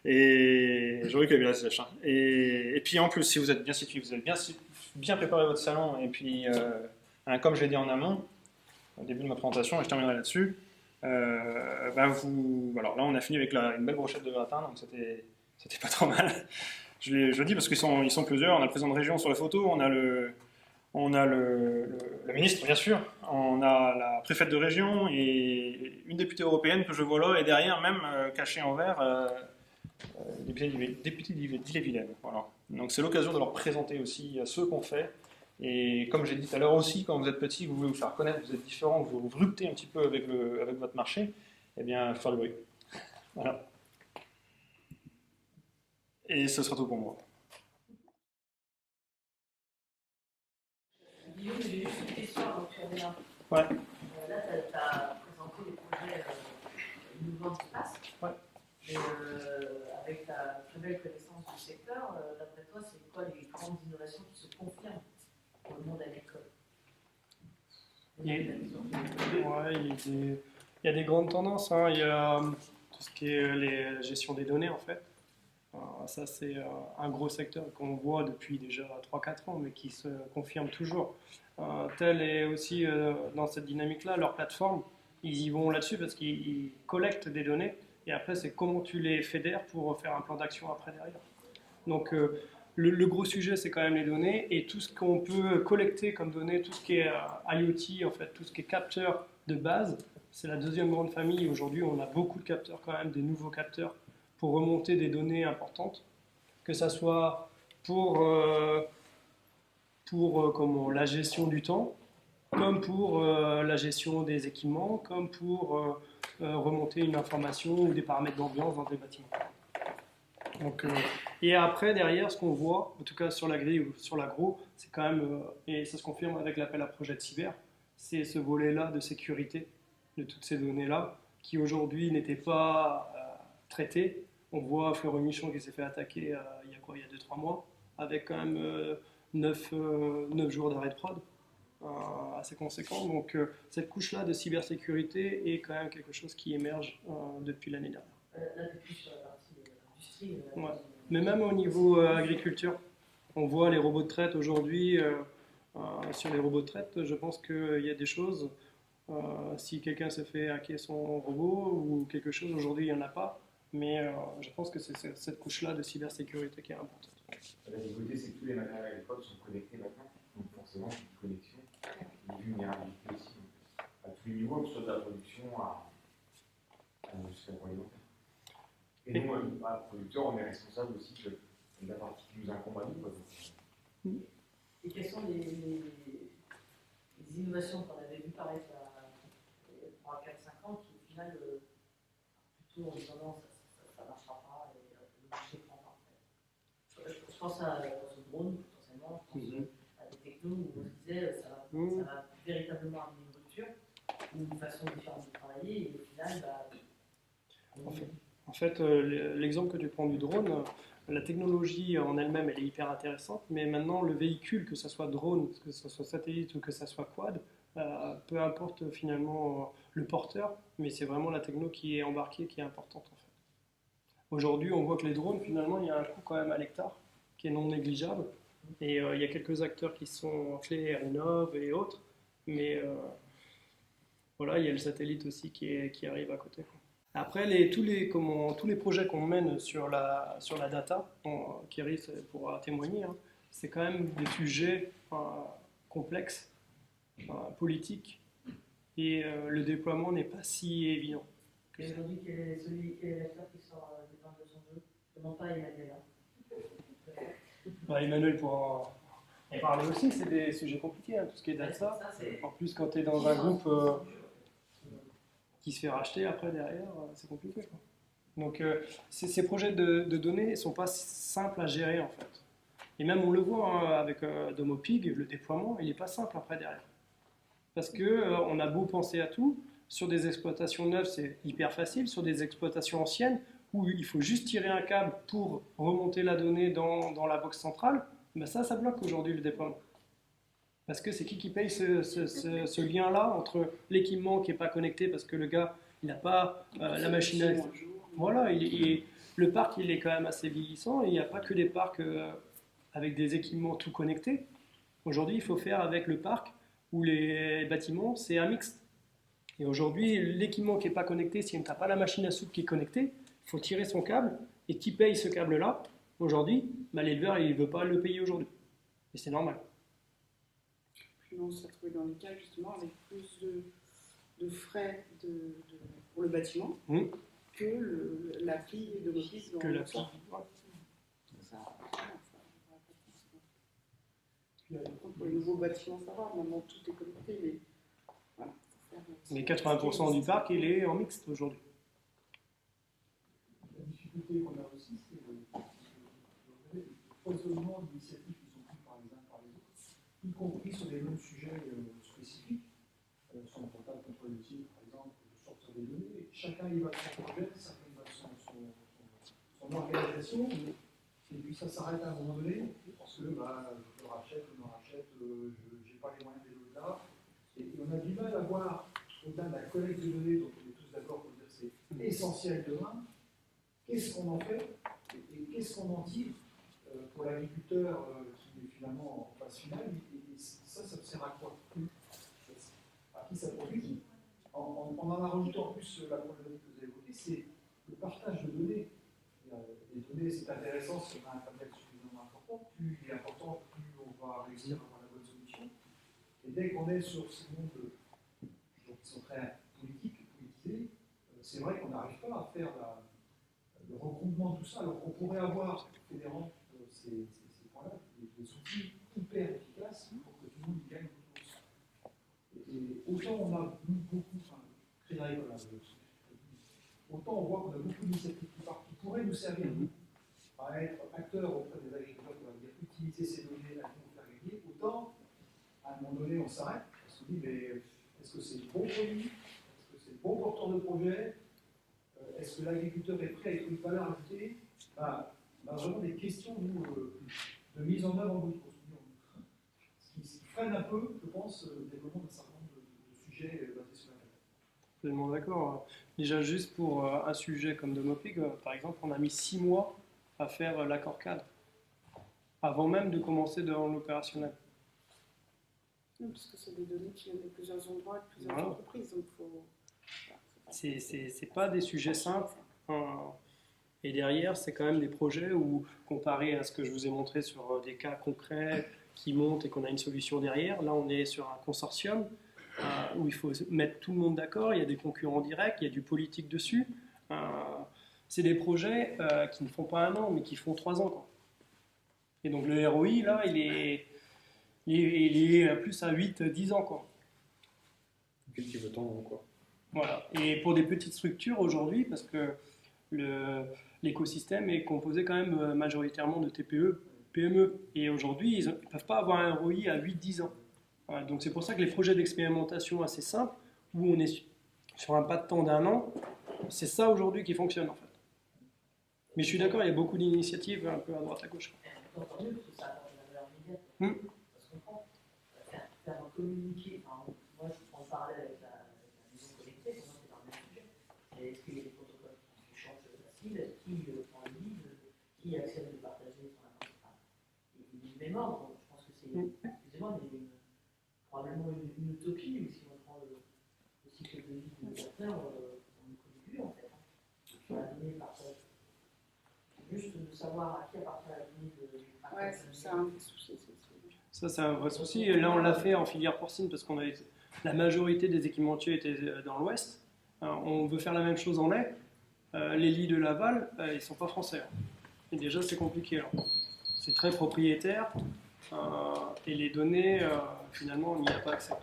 Et j'aurais qu'il y avait la sèche. Et puis en plus, si vous êtes bien situé, vous avez bien préparé votre salon, et puis, comme je l'ai dit en amont, au début de ma présentation, et je terminerai là-dessus, là, on a fini avec une belle brochette de gratin, donc c'était pas trop mal. Je le dis parce qu'ils sont plusieurs. On a le président de région sur la photo, on a le ministre, bien sûr, on a la préfète de région et une députée européenne que je vois là, et derrière, même cachée en vert, député d'Ille-et-Vilaine. Voilà. Donc c'est l'occasion de leur présenter aussi ceux qu'on fait. Et comme j'ai dit tout à l'heure aussi, quand vous êtes petit, vous voulez vous faire connaître, vous êtes différent, vous ruptez un petit peu avec votre marché, eh bien, il faut faire le bruit. Voilà. Et ce sera tout pour moi. Guillaume, j'ai juste une question avant que tu reviennes. Ouais. Là, tu as présenté les projets innovants qui passent. Ouais. Et avec ta très belle connaissance du secteur, d'après toi, c'est quoi les grandes innovations qui se confirment dans le monde agricole? Il y a des grandes tendances, hein. Il y a tout ce qui est la gestion des données, en fait. Ça, c'est un gros secteur qu'on voit depuis déjà 3-4 ans, mais qui se confirme toujours. Tel est aussi dans cette dynamique-là, leur plateforme, ils y vont là-dessus parce qu'ils collectent des données, et après, c'est comment tu les fédères pour faire un plan d'action après derrière. Donc, le gros sujet, c'est quand même les données, et tout ce qu'on peut collecter comme données, tout ce qui est IoT, en fait, tout ce qui est capteur de base, c'est la deuxième grande famille. Aujourd'hui, on a beaucoup de capteurs quand même, des nouveaux capteurs, pour remonter des données importantes, que ça soit pour comment, la gestion du temps, comme pour la gestion des équipements, comme pour remonter une information ou des paramètres d'ambiance dans des bâtiments. Donc, et après, derrière, ce qu'on voit, en tout cas sur la grille ou sur l'agro, c'est quand même, et ça se confirme avec l'appel à projet de cyber, c'est ce volet-là de sécurité de toutes ces données-là, qui aujourd'hui n'étaient pas traitées. On voit Fleury Michon qui s'est fait attaquer il y a quoi, il y a 2-3 mois, avec quand même 9 jours d'arrêt de prod, assez conséquent. Donc cette couche-là de cybersécurité est quand même quelque chose qui émerge depuis l'année dernière. Là, tu es plus sur la partie industrie. Ouais. Mais même au niveau agriculture, on voit les robots de traite aujourd'hui. Sur les robots de traite, je pense qu'il y a des choses. Si quelqu'un se fait hacker son robot ou quelque chose, aujourd'hui il n'y en a pas. Mais je pense que c'est cette couche-là de cybersécurité qui est importante. La difficulté, c'est que tous les matériels agricoles sont connectés maintenant. Donc forcément, c'est une connexion, une vulnérabilité aussi. À tous les niveaux, que ce soit de la production à l'industrie agroalimentaire. Et nous, producteurs, on est responsable aussi de la partie qui nous incombe à nous. Et quelles sont les innovations qu'on avait vues paraître il y a 3, 4, 5 ans qui, au final, plutôt en disant non, ça ne marchera pas et le marché ne prend pas. Je pense à ce drone, potentiellement, je pense à des technos où on se disait ça va véritablement amener une rupture ou une façon différente de travailler et au final, En fait, l'exemple que tu prends du drone, la technologie en elle-même, elle est hyper intéressante, mais maintenant, le véhicule, que ce soit drone, que ce soit satellite ou que ce soit quad, peu importe finalement le porteur, mais c'est vraiment la techno qui est embarquée qui est importante en fait. Aujourd'hui, on voit que les drones, finalement, il y a un coût quand même à l'hectare qui est non négligeable, et il y a quelques acteurs qui sont clés, Arinov et autres, mais voilà, il y a le satellite aussi qui arrive à côté. Après, tous les projets qu'on mène sur la data, Thierry pourra témoigner, hein, c'est quand même des sujets complexes, politiques, et le déploiement n'est pas si évident. Et aujourd'hui, quel est l'acteur qui sort des ventes de son jeu? Je ne demande pas à Emmanuel. Emmanuel pourra en parler aussi, c'est des sujets compliqués, hein, tout ce qui est data. En plus, quand tu es dans un groupe qui se fait racheter après derrière, c'est compliqué, quoi. Donc ces projets de données ne sont pas simples à gérer en fait. Et même on le voit hein, avec Domopig, le déploiement, il n'est pas simple après derrière. Parce qu'on a beau penser à tout, sur des exploitations neuves c'est hyper facile, sur des exploitations anciennes où il faut juste tirer un câble pour remonter la donnée dans la box centrale, ben ça bloque aujourd'hui le déploiement. Parce que c'est qui paye ce lien-là entre l'équipement qui n'est pas connecté parce que le gars, il n'a pas la machine à... Voilà, le parc, il est quand même assez vieillissant et il n'y a pas que des parcs avec des équipements tout connectés. Aujourd'hui, il faut faire avec le parc ou les bâtiments, c'est un mixte. Et aujourd'hui, l'équipement qui n'est pas connecté, si on n'a pas la machine à soupe qui est connectée, il faut tirer son câble. Et qui paye ce câble-là, aujourd'hui, bah, l'éleveur, il ne veut pas le payer aujourd'hui. Et c'est normal. On s'est retrouvé dans les cas justement avec plus de frais pour le bâtiment que l'appli de l'office. Que l'appli. Pour les nouveaux bâtiments, ça va. Maintenant, tout est connecté. Mais, voilà, mais 80% du parc, il est en mixte aujourd'hui. La difficulté qu'on a aussi, c'est le foisonnement d'initiatives qui sont prises par les uns par les autres, y compris sur des mêmes sujets spécifiques. Sur le portail contre le tir, par exemple, de sortir des données. Chacun y va de son projet, chacun y va de son organisation. Et puis ça s'arrête à un moment donné, parce que je le rachète, je me rachète, je n'ai pas les moyens d'aller au-delà. Et on a du mal à voir, au-delà de la collecte de données dont on est tous essentiel demain, qu'est-ce qu'on en fait et qu'est-ce qu'on en tire pour l'agriculteur qui est finalement en phase finale, et ça sert à quoi? À qui ça profite? En en rajoutant en plus la problématique que vous avez évoquée, c'est le partage de données. Les données, c'est intéressant si on a un panel suffisamment important. Plus il est important, plus on va réussir à avoir la bonne solution. Et dès qu'on est sur ce monde qui sont très politiques, politisés, c'est vrai qu'on n'arrive pas à faire le regroupement de tout ça, alors qu'on pourrait avoir, fédérant ces points-là, des outils hyper efficaces pour que tout le monde y gagne autour de ça. Et autant on a beaucoup, Crédit Agricole, autant on voit qu'on a beaucoup d'initiatives qui pourraient nous servir à être acteurs auprès des agriculteurs, on va dire utiliser ces données à nous faire gagner, autant à un moment donné on s'arrête, parce qu'on dit mais est-ce que c'est le bon produit, est-ce que c'est le bon porteur de projet, est-ce que l'agriculteur est prêt à être une valeur ajoutée? On a vraiment des questions de mise en œuvre en bout de course. Ce qui freine un peu, je pense, le développement d'un certain nombre de sujets basés sur la data. Absolument d'accord. Déjà, juste pour un sujet comme Domopig, par exemple, on a mis 6 mois à faire l'accord cadre, avant même de commencer dans l'opérationnel. Oui, parce que c'est des données qui viennent de plusieurs endroits, de plusieurs entreprises, donc c'est pas des sujets simples. Et derrière, c'est quand même des projets où, comparé à ce que je vous ai montré sur des cas concrets qui montent et qu'on a une solution derrière, là on est sur un consortium où il faut mettre tout le monde d'accord, il y a des concurrents directs, il y a du politique dessus. C'est des projets qui ne font pas 1 an, mais qui font 3 ans, quoi. Et donc le ROI, là, il est plus à 8-10 ans, quoi. Objectif de temps, quoi. Voilà. Et pour des petites structures aujourd'hui, parce que l'écosystème est composé quand même majoritairement de TPE, PME. Et aujourd'hui, ils ne peuvent pas avoir un ROI à 8-10 ans. Voilà. Donc c'est pour ça que les projets d'expérimentation assez simples, où on est sur un pas de temps d'1 an, c'est ça aujourd'hui qui fonctionne en fait. Mais je suis d'accord, il y a beaucoup d'initiatives un peu à droite à gauche. Tant mieux, parce que ça apporte de la valeur immédiate. Ça se comprend. Faire communiquer, moi je prends le parallèle avec la maison connectée, pour moi c'est dans le même sujet. Est-ce qu'il y a des protocoles qui changent facile, qui prend le lead, qui accepte de partager son information. Et du même ordre, je pense que c'est, excusez-moi, mais probablement une utopie, mais si on prend le cycle de vie du développeur, on est qu'au début en fait. Sur la donnée partage. Juste de savoir à qui appartient la donnée de ouais, c'est un des soucis. Ça, c'est un vrai souci. Et là, on l'a fait en filière porcine parce qu'on avait la majorité des équipementiers étaient dans l'Ouest. On veut faire la même chose en lait. Les lits de Laval, ils ne sont pas français. Et déjà, c'est compliqué. C'est très propriétaire. Et les données, finalement, on n'y a pas accès.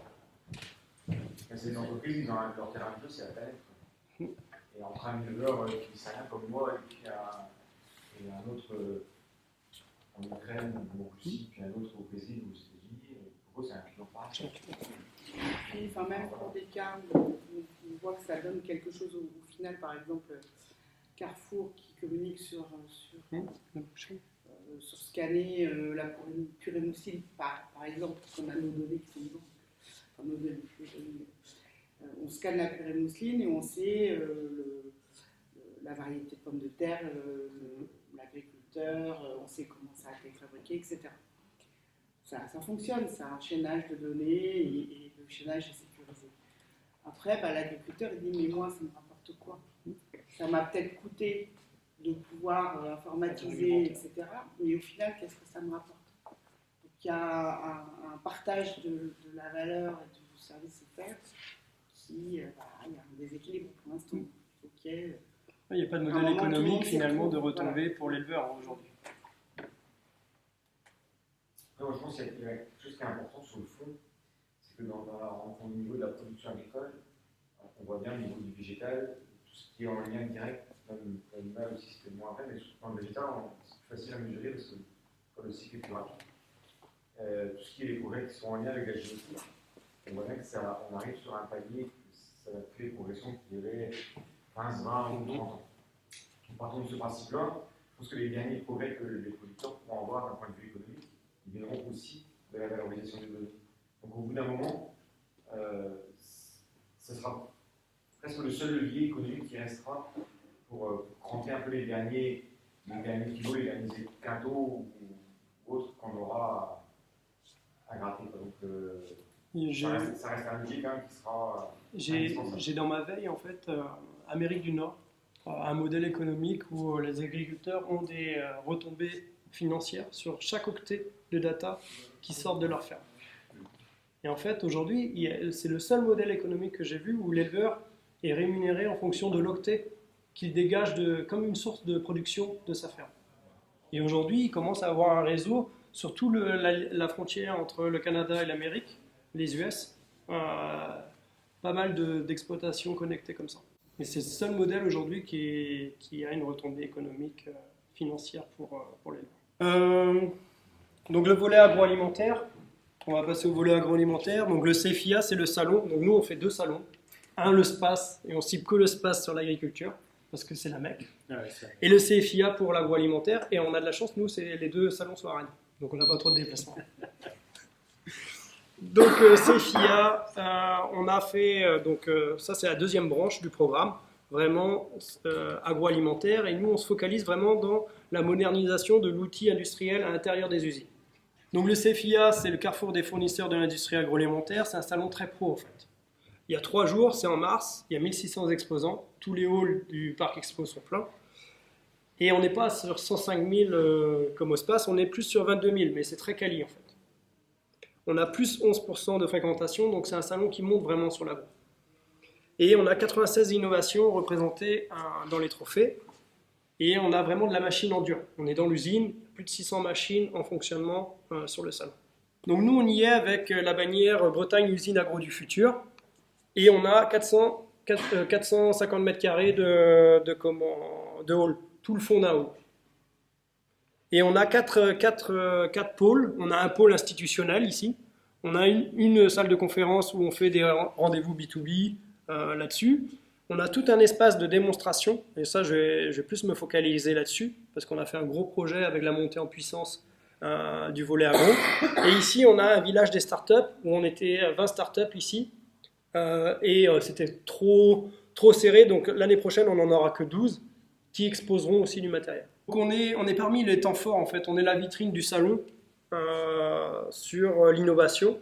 C'est des entreprises, leur terrain de jeu, c'est la planète. Et entre un éleveur qui dit rien comme moi, et puis un autre en Ukraine, ou en Russie, puis un autre au Brésil ou aux États-Unis, pour eux, c'est un client pareil. Enfin, même pour des cas où on voit que ça donne quelque chose au final, par exemple, Carrefour qui communique sur scanner la purée mousseline, par exemple, qu'on a nos données qui sont dedans. Enfin, nos données, on scanne la purée mousseline et on sait la variété de pommes de terre, l'agriculteur, on sait comment ça a été fabriqué, etc. Ça fonctionne, c'est un chaînage de données et le chaînage est sécurisé. Après, l'agriculteur il dit mais moi ça me rapporte quoi? Ça m'a peut-être coûté de pouvoir informatiser, etc. Mais au final, qu'est-ce que ça me rapporte? Donc il y a un partage de la valeur et du service offert qui, il y a un déséquilibre pour l'instant. Il n'y a pas de modèle économique finalement de retombées pour l'éleveur aujourd'hui. Moi, je pense qu'il y a quelque chose qui est important sur le fond, c'est que au niveau de la production agricole, on voit bien au niveau du végétal, tout ce qui est en lien direct, même l'animal aussi c'était moins vrai, mais surtout dans le végétal, c'est plus facile à mesurer parce que comme le cycle est plus rapide. Tout ce qui est les progrès qui sont en lien avec la génétique, on voit bien qu'on arrive sur un palier, ça va créer des progressions qui duraient 15, 20 ou 30 ans. En partant de ce principe-là, je pense que les derniers progrès que les producteurs pourront avoir d'un point de vue économique, ils viendront aussi de la valorisation des données. Donc au bout d'un moment, ce sera presque le seul levier économique qui restera pour cranter un peu les derniers kilos, les derniers quintaux ou autres qu'on aura à gratter. Donc, ça reste un levier quand même qui sera indispensable. J'ai dans ma veille, en fait, Amérique du Nord, un modèle économique où les agriculteurs ont des retombées financières sur chaque octet de data qui sortent de leur ferme. Et en fait, aujourd'hui, c'est le seul modèle économique que j'ai vu où l'éleveur est rémunéré en fonction de l'octet qu'il dégage comme une source de production de sa ferme. Et aujourd'hui, il commence à avoir un réseau sur toute la frontière entre le Canada et l'Amérique, les US, pas mal d'exploitations connectées comme ça. Et c'est le seul modèle aujourd'hui qui a une retombée économique financière pour l'éleveur. Donc le volet agroalimentaire, on va passer au volet agroalimentaire. Donc le CFIA, c'est le salon. Donc nous, on fait 2 salons. Un, le SPACE, et on cible que le SPACE sur l'agriculture, parce que c'est la Mecque. Et le CFIA pour l'agroalimentaire. Et on a de la chance, nous, les 2 salons sont à Rennes. Donc on n'a pas trop de déplacements. Donc CFIA, on a fait, ça c'est la 2e branche du programme, vraiment agroalimentaire, et nous on se focalise vraiment dans la modernisation de l'outil industriel à l'intérieur des usines. Donc le CFIA, c'est le carrefour des fournisseurs de l'industrie agroalimentaire, c'est un salon très pro en fait. Il y a 3 jours, c'est en mars, il y a 1600 exposants, tous les halls du parc expo sont pleins, et on n'est pas sur 105 000 comme au SPACE, on est plus sur 22 000, mais c'est très quali en fait. On a plus 11% de fréquentation, donc c'est un salon qui monte vraiment sur l'agro. Et on a 96 innovations représentées dans les trophées. Et on a vraiment de la machine en dur. On est dans l'usine, plus de 600 machines en fonctionnement sur le salon. Donc nous, on y est avec la bannière Bretagne Usine Agro du Futur. Et on a 450 mètres carrés de hall, tout le fond d'un hall. Et on a 4 pôles. On a un pôle institutionnel ici. On a une salle de conférence où on fait des rendez-vous B2B là-dessus. On a tout un espace de démonstration. Et ça, je vais plus me focaliser là-dessus parce qu'on a fait un gros projet avec la montée en puissance du volet agro. Et ici, on a un village des startups où on était 20 startups ici. C'était trop serré. Donc l'année prochaine, on n'en aura que 12 qui exposeront aussi du matériel. Donc on est parmi les temps forts en fait, on est la vitrine du salon sur l'innovation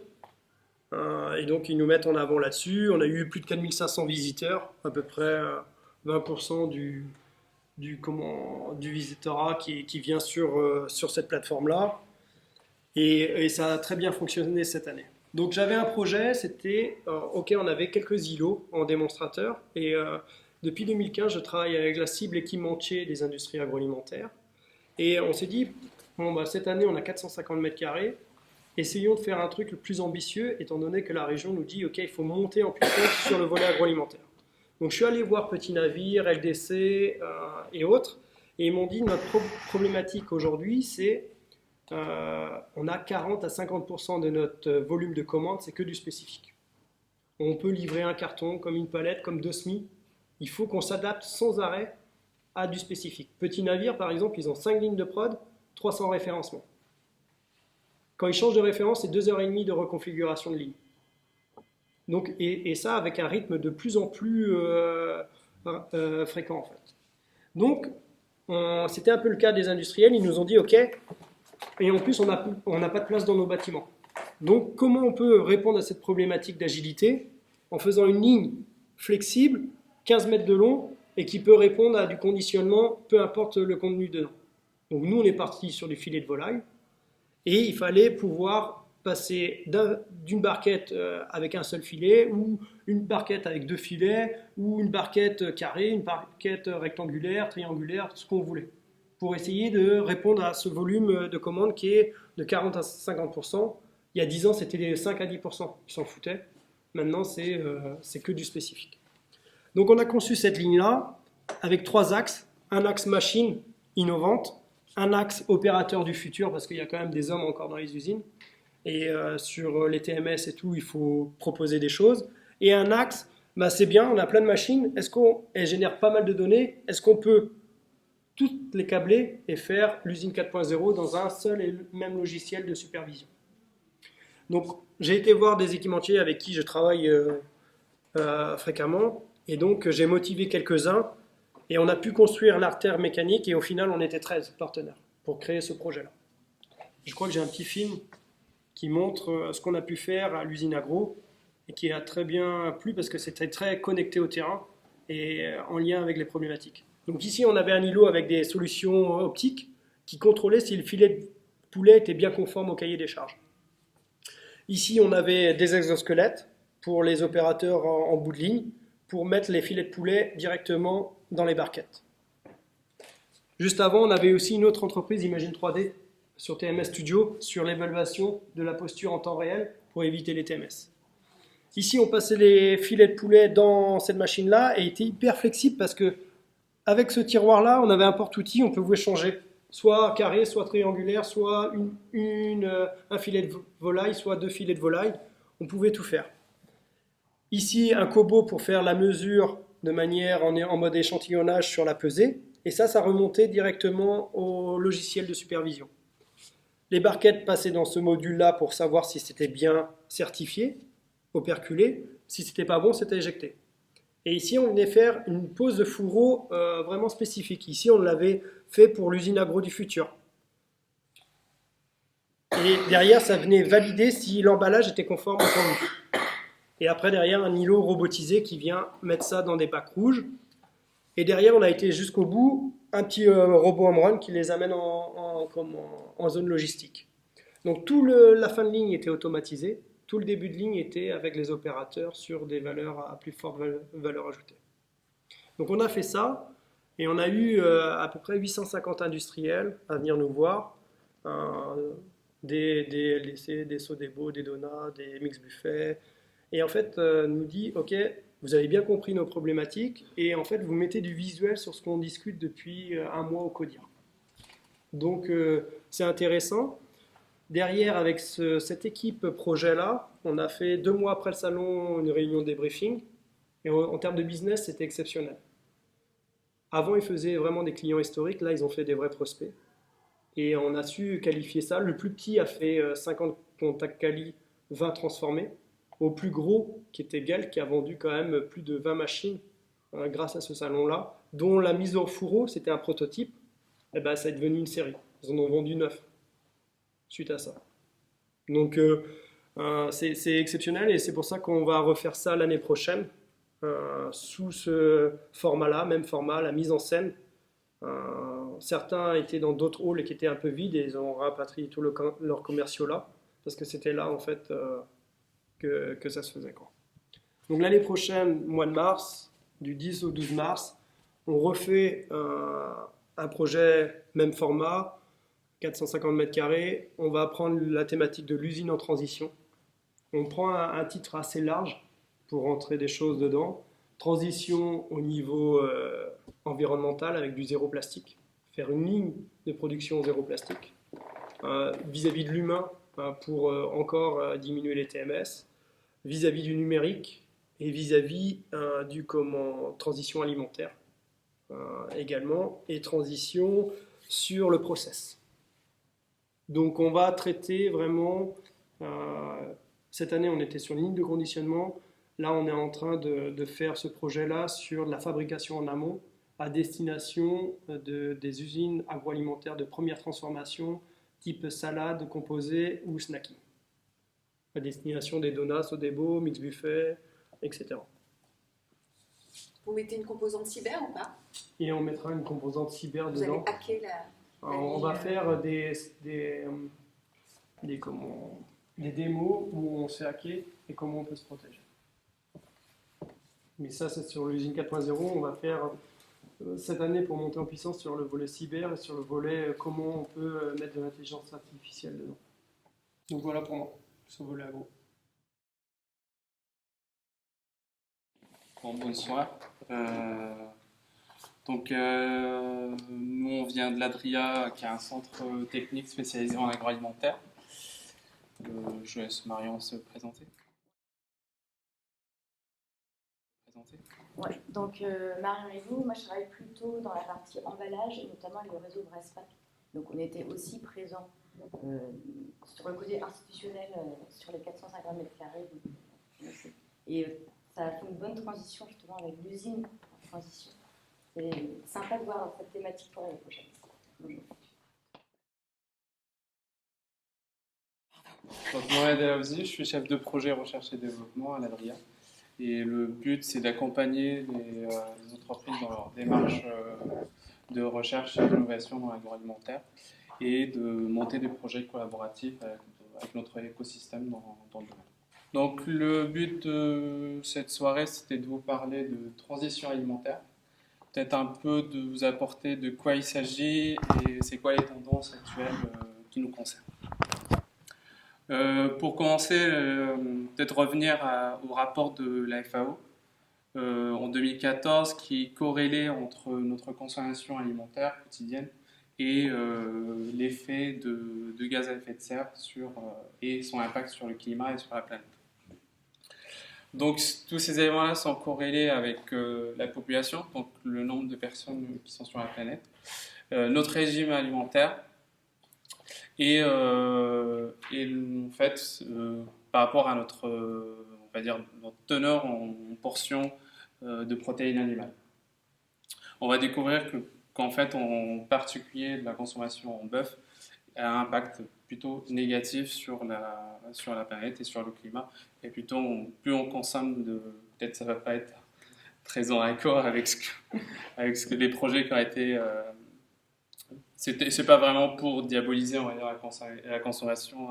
et donc ils nous mettent en avant là-dessus. On a eu plus de 4500 visiteurs, à peu près 20% du visitorat qui vient sur cette plateforme-là et ça a très bien fonctionné cette année. Donc j'avais un projet, c'était, on avait quelques îlots en démonstrateur et depuis 2015, je travaille avec la cible équipementier des industries agroalimentaires. Et on s'est dit, cette année, on a 450 mètres carrés. Essayons de faire un truc le plus ambitieux, étant donné que la région nous dit, OK, il faut monter en puissance sur le volet agroalimentaire. Donc je suis allé voir Petit Navire, LDC et autres. Et ils m'ont dit, notre problématique aujourd'hui, c'est on a 40 à 50% de notre volume de commandes, c'est que du spécifique. On peut livrer un carton comme une palette, comme 2 semis. Il faut qu'on s'adapte sans arrêt à du spécifique. Petit Navire, par exemple, ils ont 5 lignes de prod, 300 référencements. Quand ils changent de référence, c'est 2h30 de reconfiguration de ligne. Donc, et ça avec un rythme de plus en plus fréquent, en fait. Donc, c'était un peu le cas des industriels. Ils nous ont dit, OK, et en plus, on n'a pas de place dans nos bâtiments. Donc, comment on peut répondre à cette problématique d'agilité en faisant une ligne flexible, 15 mètres de long, et qui peut répondre à du conditionnement, peu importe le contenu dedans. Donc nous, on est parti sur du filet de volaille, et il fallait pouvoir passer d'une barquette avec un seul filet, ou une barquette avec 2 filets, ou une barquette carrée, une barquette rectangulaire, triangulaire, ce qu'on voulait, pour essayer de répondre à ce volume de commandes qui est de 40 à 50%. Il y a 10 ans, c'était les 5 à 10%, ils s'en foutaient. Maintenant, c'est que du spécifique. Donc on a conçu cette ligne-là avec 3 axes. Un axe machine innovante, un axe opérateur du futur, parce qu'il y a quand même des hommes encore dans les usines. Et sur les TMS et tout, il faut proposer des choses. Et un axe, c'est bien, on a plein de machines. Elles génèrent pas mal de données. Est-ce qu'on peut toutes les câbler et faire l'usine 4.0 dans un seul et même logiciel de supervision? Donc j'ai été voir des équipementiers avec qui je travaille fréquemment. Et donc j'ai motivé quelques-uns et on a pu construire l'artère mécanique et au final on était 13 partenaires pour créer ce projet-là. Je crois que j'ai un petit film qui montre ce qu'on a pu faire à l'usine agro et qui a très bien plu parce que c'était très connecté au terrain et en lien avec les problématiques. Donc ici on avait un îlot avec des solutions optiques qui contrôlaient si le filet de poulet était bien conforme au cahier des charges. Ici on avait des exosquelettes pour les opérateurs en bout de ligne pour mettre les filets de poulet directement dans les barquettes. Juste avant, on avait aussi une autre entreprise, Imagine 3D, sur TMS Studio, sur l'évaluation de la posture en temps réel pour éviter les TMS. Ici, on passait les filets de poulet dans cette machine-là et était hyper flexible parce que avec ce tiroir-là, on avait un porte-outil, on pouvait changer, soit carré, soit triangulaire, soit un filet de volaille, soit 2 filets de volaille. On pouvait tout faire. Ici, un Kobo pour faire la mesure de manière en mode échantillonnage sur la pesée. Et ça remontait directement au logiciel de supervision. Les barquettes passaient dans ce module-là pour savoir si c'était bien certifié, operculé. Si c'était pas bon, c'était éjecté. Et ici, on venait faire une pose de fourreau vraiment spécifique. Ici, on l'avait fait pour l'usine agro du futur. Et derrière, ça venait valider si l'emballage était conforme au plan de vue. Et après, derrière, un îlot robotisé qui vient mettre ça dans des bacs rouges. Et derrière, on a été jusqu'au bout, un petit robot home run qui les amène en zone logistique. Donc, la fin de ligne était automatisée. Tout le début de ligne était avec les opérateurs sur des valeurs à plus forte valeur ajoutée. Donc, on a fait ça. Et on a eu à peu près 850 industriels à venir nous voir. Des LDC, des Sodebo, des Donat, des Mix Buffet. Et en fait, nous dit, OK, vous avez bien compris nos problématiques, et en fait, vous mettez du visuel sur ce qu'on discute depuis un mois au CODIR. Donc, c'est intéressant. Derrière, avec cette équipe projet-là, on a fait 2 mois après le salon une réunion de débriefing, et en termes de business, c'était exceptionnel. Avant, ils faisaient vraiment des clients historiques, là, ils ont fait des vrais prospects. Et on a su qualifier ça. Le plus petit a fait 50 contacts quali, 20 transformés. Au plus gros, qui était Galt, qui a vendu quand même plus de 20 machines grâce à ce salon-là, dont la mise au fourreau, c'était un prototype, et ben, ça est devenu une série. Ils en ont vendu 9 suite à ça. Donc c'est exceptionnel et c'est pour ça qu'on va refaire ça l'année prochaine sous ce format-là, même format, la mise en scène. Certains étaient dans d'autres halls et qui étaient un peu vides et ils ont rapatrié tous leurs commerciaux là, parce que c'était là en fait que ça se faisait. Donc l'année prochaine, mois de mars, du 10 au 12 mars, on refait un projet même format, 450 mètres carrés. On va prendre la thématique de l'usine en transition. On prend un titre assez large pour rentrer des choses dedans. Transition au niveau environnemental avec du zéro plastique. Faire une ligne de production zéro plastique. Vis-à-vis de l'humain pour encore diminuer les TMS. Vis-à-vis du numérique et vis-à-vis du transition alimentaire également. Et transition sur le process. Donc on va traiter vraiment, cette année on était sur ligne de conditionnement, là on est en train de faire ce projet-là sur la fabrication en amont à destination des usines agroalimentaires de première transformation type salade, composée ou snacking. À destination des Donat, Sodebo, Mix Buffet, etc. Vous mettez une composante cyber ou pas? Et on mettra une composante cyber Vous dedans. allez hacker la On va faire des démos où on sait hacker et comment on peut se protéger. Mais ça, c'est sur l'usine 4.0. On va faire cette année pour monter en puissance sur le volet cyber et sur le volet comment on peut mettre de l'intelligence artificielle dedans. Donc voilà pour moi, sur le volet agro. Bon, bonsoir. Donc, nous, on vient de l'Adria, qui est un centre technique spécialisé en agroalimentaire. Je laisse Marion se présenter. Ouais, donc Marion et vous, moi je travaille plutôt dans la partie emballage et notamment le réseau Braspac. Donc on était aussi présents sur le côté institutionnel sur les 450 mètres carrés. Et ça a fait une bonne transition justement avec l'usine en transition. C'est sympa de voir cette thématique pour l'année prochaine. Bonjour. Donc, Mohamed El Aouzi, je suis chef de projet recherche et développement à l'ADRIA. Et le but, c'est d'accompagner les entreprises dans leur démarche de recherche et d'innovation dans l'agroalimentaire et de monter des projets collaboratifs avec notre écosystème dans le domaine. Donc, le but de cette soirée, c'était de vous parler de transition alimentaire, peut-être un peu de vous apporter de quoi il s'agit et c'est quoi les tendances actuelles qui nous concernent. Pour commencer, peut-être revenir au rapport de la FAO en 2014 qui corrélait entre notre consommation alimentaire quotidienne et l'effet de gaz à effet de serre et son impact sur le climat et sur la planète. Donc tous ces éléments-là sont corrélés avec la population, donc le nombre de personnes qui sont sur la planète, notre régime alimentaire, et en fait, par rapport à notre, on va dire, notre teneur en portions de protéines animales. On va découvrir qu'en fait, en particulier, la consommation en bœuf a un impact plutôt négatif sur la planète et sur le climat. Et plutôt, plus on consomme peut-être ça ne va pas être très en accord avec les projets qui ont été... c'est pas vraiment pour diaboliser, on va dire, la consommation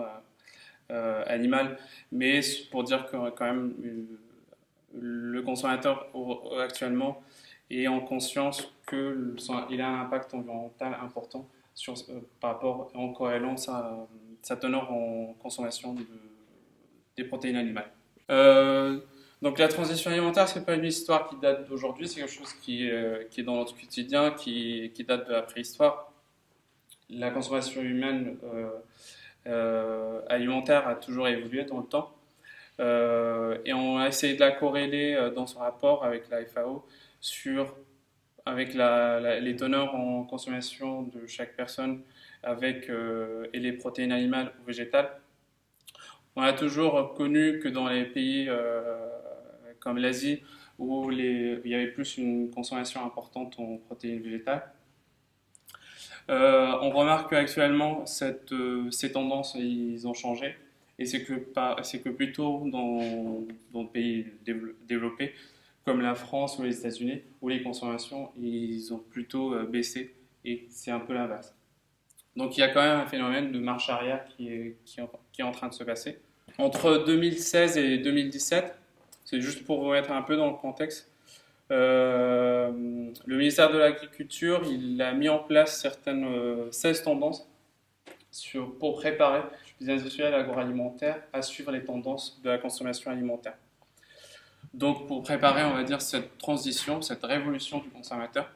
animale, mais pour dire que quand même le consommateur actuellement est en conscience qu'il a un impact environnemental important par rapport en corrélant sa teneur en consommation des protéines animales. Donc la transition alimentaire, c'est pas une histoire qui date d'aujourd'hui, c'est quelque chose qui est dans notre quotidien, qui date de la préhistoire. La consommation humaine alimentaire a toujours évolué dans le temps. Et on a essayé de la corréler dans ce rapport avec la FAO avec les teneurs en consommation de chaque personne et les protéines animales ou végétales. On a toujours connu que dans les pays comme l'Asie, où il y avait plus une consommation importante en protéines végétales, on remarque qu'actuellement, ces tendances, ils ont changé. Et c'est que plutôt dans les pays développés, comme la France ou les États-Unis, où les consommations, ils ont plutôt baissé. Et c'est un peu l'inverse. Donc il y a quand même un phénomène de marche arrière qui est en train de se passer. Entre 2016 et 2017, c'est juste pour vous mettre un peu dans le contexte, le ministère de l'Agriculture il a mis en place 16 tendances pour préparer les industriels agroalimentaires à suivre les tendances de la consommation alimentaire. Donc pour préparer, on va dire, cette transition, cette révolution du consommateur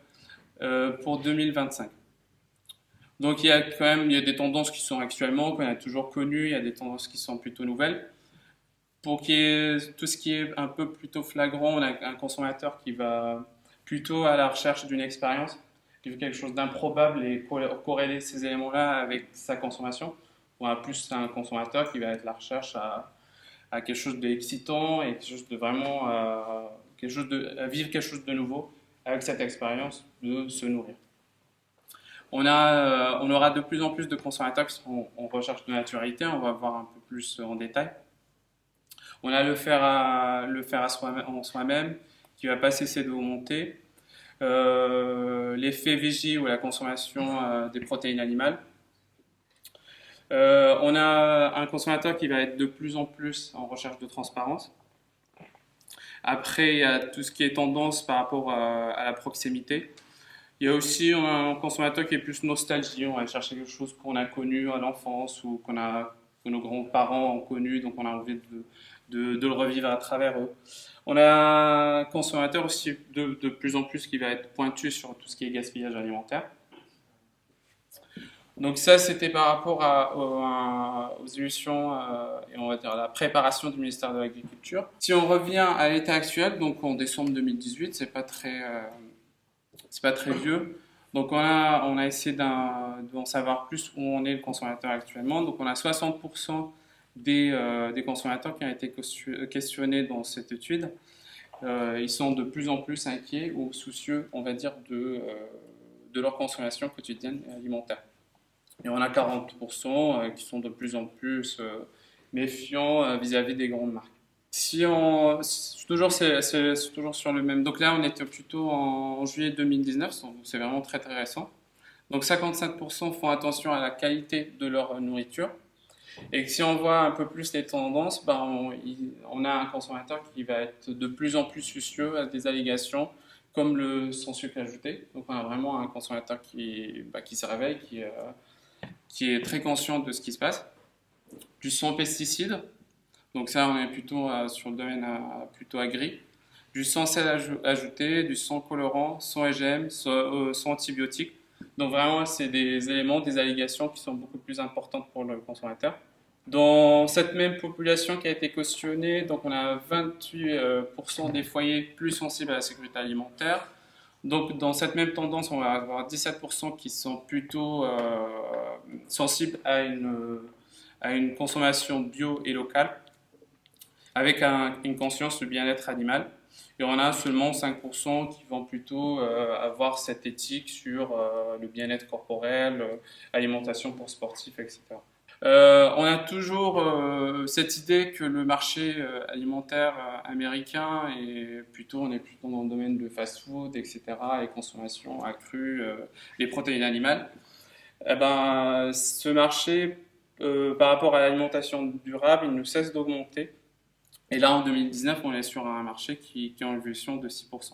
pour 2025. Donc il y a des tendances qui sont actuellement, qu'on a toujours connues, il y a des tendances qui sont plutôt nouvelles. Pour qu'il y ait tout ce qui est un peu plutôt flagrant, on a un consommateur qui va plutôt à la recherche d'une expérience, qui veut quelque chose d'improbable et corréler ces éléments-là avec sa consommation. On a plus un consommateur qui va être à la recherche à quelque chose d'excitant et quelque chose de vraiment à vivre quelque chose de nouveau avec cette expérience de se nourrir. On aura de plus en plus de consommateurs qui seront en recherche de naturalité, on va voir un peu plus en détail. On a le faire en soi-même qui va pas cesser d'augmenter. L'effet VJ ou la consommation des protéines animales. On a un consommateur qui va être de plus en plus en recherche de transparence. Après, il y a tout ce qui est tendance par rapport à la proximité. Il y a aussi un consommateur qui est plus nostalgie. On va chercher quelque chose qu'on a connu à l'enfance ou que nos grands-parents ont connu, donc on a envie de le revivre à travers eux. On a un consommateur aussi de plus en plus qui va être pointu sur tout ce qui est gaspillage alimentaire. Donc ça, c'était par rapport aux évolutions et on va dire à la préparation du ministère de l'Agriculture. Si on revient à l'état actuel, donc en décembre 2018, c'est pas très vieux. Donc on a essayé d'en savoir plus où on est le consommateur actuellement. Donc on a 60% des consommateurs qui ont été questionnés dans cette étude ils sont de plus en plus inquiets ou soucieux, on va dire, de leur consommation quotidienne et alimentaire. Et on a 40% qui sont de plus en plus méfiants vis-à-vis des grandes marques. Si on, c'est toujours sur le même. Donc là, on était plutôt en juillet 2019, donc c'est vraiment très très récent. Donc 55% font attention à la qualité de leur nourriture. Et si on voit un peu plus les tendances, on a un consommateur qui va être de plus en plus soucieux à des allégations comme le sans sucre ajouté. Donc on a vraiment un consommateur qui se réveille, qui est très conscient de ce qui se passe. Du sans pesticides, donc ça on est plutôt sur le domaine plutôt agri. Du sans sel ajouté, du sans colorant, sans OGM, sans antibiotiques. Donc vraiment, c'est des éléments, des allégations qui sont beaucoup plus importantes pour le consommateur. Dans cette même population qui a été cautionnée, donc on a 28% des foyers plus sensibles à la sécurité alimentaire. Donc dans cette même tendance, on va avoir 17% qui sont plutôt sensibles à une consommation bio et locale, avec une conscience du bien-être animal. Et on a seulement 5% qui vont plutôt avoir cette éthique sur le bien-être corporel, alimentation pour sportifs, etc. On a toujours cette idée que le marché alimentaire américain on est plutôt dans le domaine de fast-food, etc., et consommation accrue, les protéines animales. Ce marché, par rapport à l'alimentation durable, il ne cesse d'augmenter. Et là, en 2019, on est sur un marché qui est en évolution de 6%.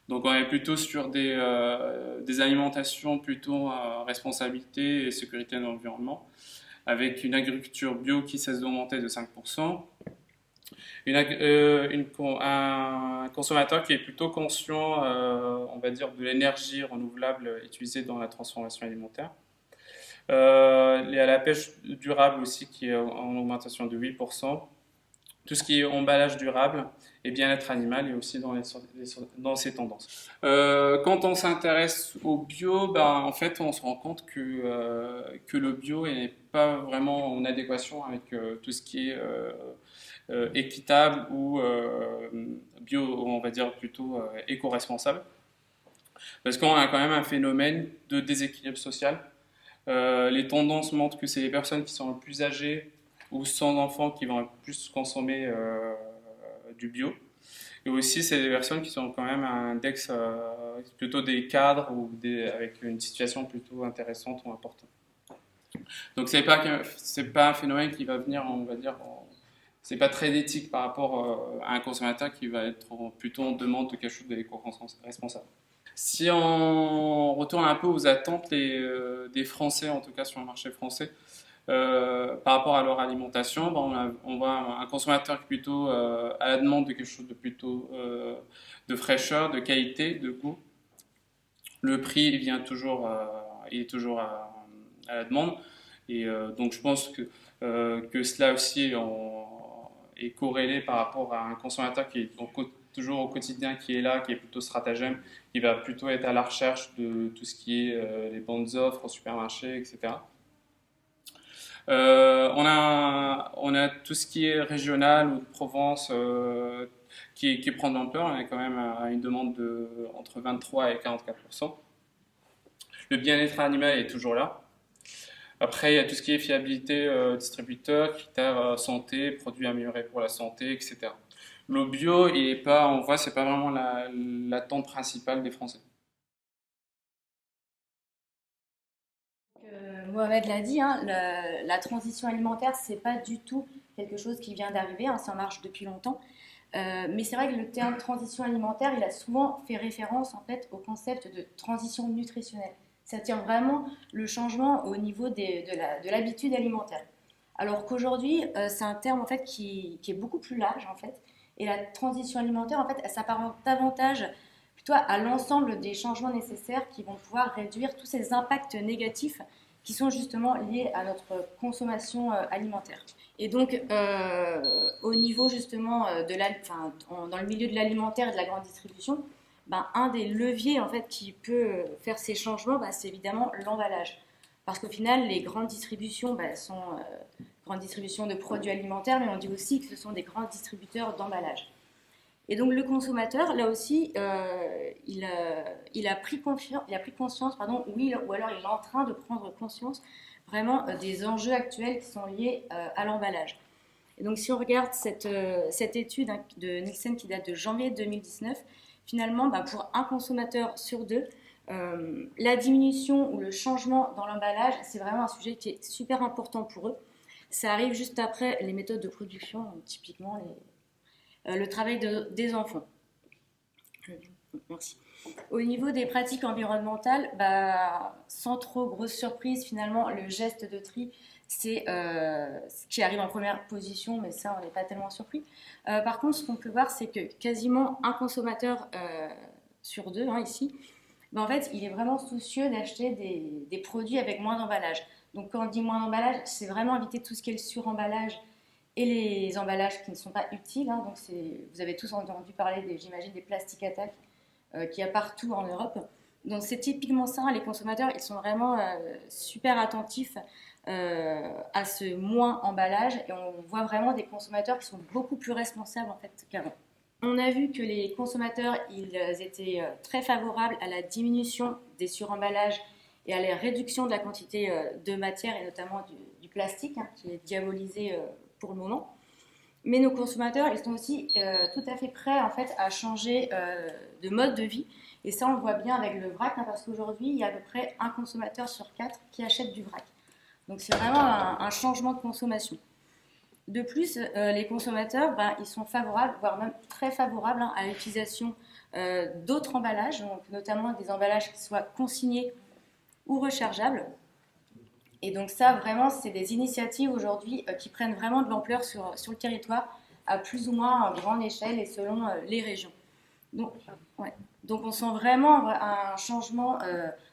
Donc, on est plutôt sur des alimentations plutôt à responsabilité et sécurité de l'environnement, avec une agriculture bio qui cesse d'augmenter de 5%, un consommateur qui est plutôt conscient, on va dire, de l'énergie renouvelable utilisée dans la transformation alimentaire. Il y a la pêche durable aussi qui est en augmentation de 8%. Tout ce qui est emballage durable et bien-être animal est aussi dans ces tendances. Quand on s'intéresse au bio, en fait, on se rend compte que le bio n'est pas vraiment en adéquation avec tout ce qui est équitable ou bio, on va dire plutôt éco-responsable. Parce qu'on a quand même un phénomène de déséquilibre social. Les tendances montrent que c'est les personnes qui sont les plus âgées ou sans enfants qui vont plus consommer du bio. Et aussi, c'est des personnes qui sont quand même à un index plutôt des cadres ou avec une situation plutôt intéressante ou importante. Donc, c'est pas un phénomène qui va venir, on va dire, c'est pas très éthique par rapport à un consommateur qui va être plutôt en demande de quelque chose d'éco-responsable. Si on retourne un peu aux attentes des Français, en tout cas sur le marché français, par rapport à leur alimentation, on voit un consommateur qui est plutôt à la demande de quelque chose de plutôt de fraîcheur, de qualité, de goût. Le prix il est toujours à la demande. Et donc je pense que cela aussi est corrélé par rapport à un consommateur qui est toujours au quotidien, qui est là, qui est plutôt stratagème, qui va plutôt être à la recherche de tout ce qui est les bonnes offres au supermarché, etc. On a tout ce qui est régional ou de Provence qui prend de l'ampleur. On est quand même à une demande entre 23 et 44%. Le bien-être animal est toujours là. Après, il y a tout ce qui est fiabilité distributeur, critères santé, produits améliorés pour la santé, etc. Le bio, on voit, c'est pas vraiment l'attente principale des Français. Mohamed l'a dit, la transition alimentaire, c'est pas du tout quelque chose qui vient d'arriver, ça marche depuis longtemps. Mais c'est vrai que le terme transition alimentaire, il a souvent fait référence en fait au concept de transition nutritionnelle. C'est-à-dire vraiment le changement au niveau de l'habitude alimentaire. Alors qu'aujourd'hui, c'est un terme en fait qui est beaucoup plus large en fait. Et la transition alimentaire, en fait, elle s'apparente davantage plutôt à l'ensemble des changements nécessaires qui vont pouvoir réduire tous ces impacts négatifs qui sont justement liés à notre consommation alimentaire. Et donc, au niveau justement dans le milieu de l'alimentaire et de la grande distribution, un des leviers en fait qui peut faire ces changements, c'est évidemment l'emballage. Parce qu'au final, les grandes distributions sont grandes distributions de produits alimentaires, mais on dit aussi que ce sont des grands distributeurs d'emballage. Et donc le consommateur, là aussi, il a pris conscience, pardon, ou alors il est en train de prendre conscience vraiment des enjeux actuels qui sont liés à l'emballage. Et donc si on regarde cette étude de Nielsen qui date de janvier 2019, finalement, pour un consommateur sur deux, la diminution ou le changement dans l'emballage, c'est vraiment un sujet qui est super important pour eux. Ça arrive juste après les méthodes de production, typiquement le travail des enfants. Merci. Au niveau des pratiques environnementales, sans trop grosse surprise, finalement, le geste de tri, c'est ce qui arrive en première position, mais ça, on n'est pas tellement surpris. Par contre, ce qu'on peut voir, c'est que quasiment un consommateur sur deux, ici, en fait, il est vraiment soucieux d'acheter des produits avec moins d'emballage. Donc, quand on dit moins d'emballage, c'est vraiment éviter tout ce qui est le suremballage et les emballages qui ne sont pas utiles. Donc, vous avez tous entendu parler, j'imagine, des plastic attack qu'il y a partout en Europe. Donc, c'est typiquement ça. Les consommateurs, ils sont vraiment super attentifs à ce moins emballage. Et on voit vraiment des consommateurs qui sont beaucoup plus responsables en fait, qu'avant. On a vu que les consommateurs, ils étaient très favorables à la diminution des suremballages et à la réduction de la quantité de matière, et notamment du plastique, qui est diabolisé pour le moment. Mais nos consommateurs, ils sont aussi tout à fait prêts en fait, à changer de mode de vie. Et ça, on le voit bien avec le vrac, parce qu'aujourd'hui, il y a à peu près un consommateur sur 4 qui achète du vrac. Donc c'est vraiment un changement de consommation. De plus, les consommateurs, ils sont favorables, voire même très favorables à l'utilisation d'autres emballages, donc notamment des emballages qui soient consignés ou rechargeables. Et donc ça, vraiment, c'est des initiatives aujourd'hui qui prennent vraiment de l'ampleur sur le territoire, à plus ou moins grande échelle et selon les régions. Donc on sent vraiment un changement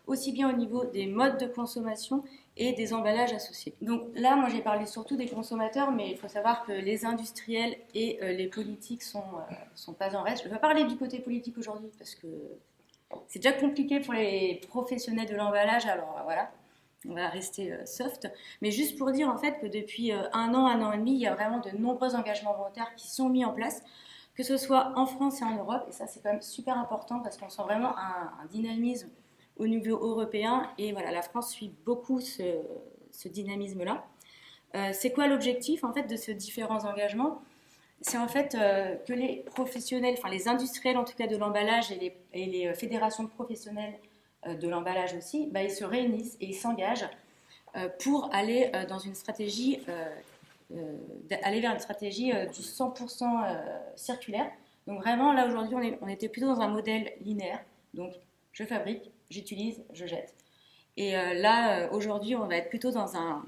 aussi bien au niveau des modes de consommation et des emballages associés. Donc là, moi j'ai parlé surtout des consommateurs, mais il faut savoir que les industriels et les politiques sont pas en reste. Je vais parler du côté politique aujourd'hui parce que c'est déjà compliqué pour les professionnels de l'emballage, alors voilà, on va rester soft. Mais juste pour dire en fait que depuis un an et demi, il y a vraiment de nombreux engagements volontaires qui sont mis en place, que ce soit en France et en Europe, et ça c'est quand même super important parce qu'on sent vraiment un dynamisme au niveau européen, et voilà, la France suit beaucoup ce dynamisme-là. C'est quoi l'objectif en fait de ces différents engagements? C'est en fait que les professionnels, enfin les industriels en tout cas de l'emballage et les fédérations professionnelles de l'emballage aussi, ils se réunissent et ils s'engagent pour aller dans une stratégie, aller vers une stratégie du 100% circulaire. Donc vraiment là aujourd'hui on était plutôt dans un modèle linéaire, donc je fabrique, j'utilise, je jette. Et là, aujourd'hui, on va être plutôt dans un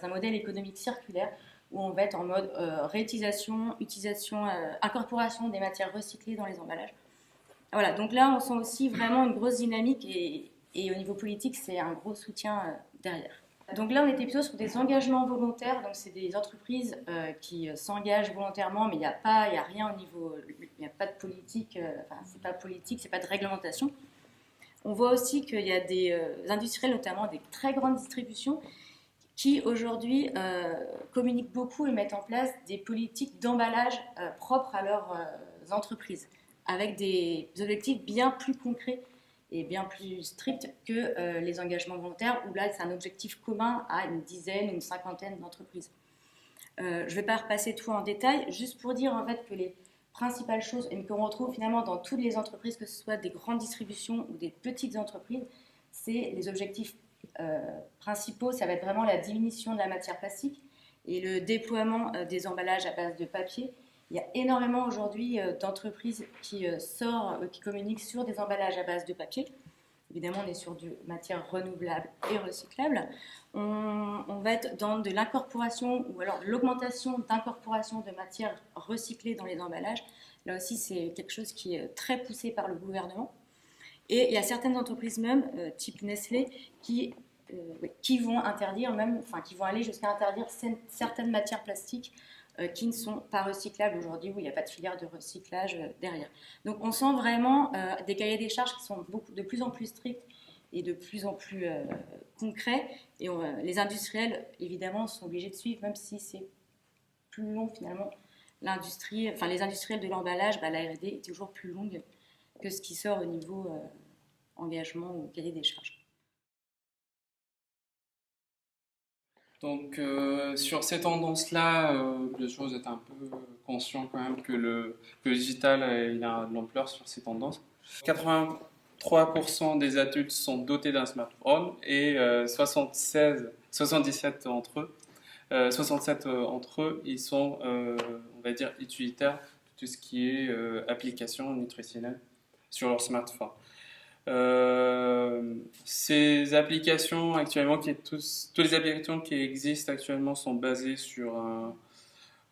modèle économique circulaire où on va être en mode réutilisation, utilisation, incorporation des matières recyclées dans les emballages. Voilà, donc là, on sent aussi vraiment une grosse dynamique et au niveau politique, c'est un gros soutien derrière. Donc là, on était plutôt sur des engagements volontaires, donc c'est des entreprises qui s'engagent volontairement, mais il n'y a rien au niveau, il n'y a pas de politique, c'est pas politique, c'est pas de réglementation. On voit aussi qu'il y a des industriels, notamment des très grandes distributions, qui aujourd'hui communiquent beaucoup et mettent en place des politiques d'emballage propres à leurs entreprises, avec des objectifs bien plus concrets et bien plus stricts que les engagements volontaires, où là c'est un objectif commun à une dizaine, une cinquantaine d'entreprises. Je ne vais pas repasser tout en détail, juste pour dire en fait que les principales choses, et qu'on retrouve finalement dans toutes les entreprises, que ce soit des grandes distributions ou des petites entreprises, c'est les objectifs principaux, ça va être vraiment la diminution de la matière plastique et le déploiement des emballages à base de papier. Il y a énormément aujourd'hui d'entreprises qui communiquent sur des emballages à base de papier. Évidemment, on est sur de matières renouvelables et recyclables. On va être dans de l'incorporation ou alors de l'augmentation d'incorporation de matières recyclées dans les emballages. Là aussi, c'est quelque chose qui est très poussé par le gouvernement. Et il y a certaines entreprises même, type Nestlé, qui vont interdire qui vont aller jusqu'à interdire certaines matières plastiques qui ne sont pas recyclables aujourd'hui, où il n'y a pas de filière de recyclage derrière. Donc on sent vraiment des cahiers des charges qui sont de plus en plus stricts et de plus en plus concrets. Et les industriels, évidemment, sont obligés de suivre, même si c'est plus long finalement les industriels de l'emballage, la R&D est toujours plus longue que ce qui sort au niveau engagement ou cahier des charges. Donc sur ces tendances-là, bien sûr, vous êtes un peu conscient quand même que le digital il a de l'ampleur sur ces tendances. 83% des adultes sont dotés d'un smartphone et 77 entre eux, ils sont, on va dire, utilitaires de tout ce qui est application nutritionnelle sur leur smartphone. Ces applications actuellement, toutes les applications qui existent actuellement sont basées sur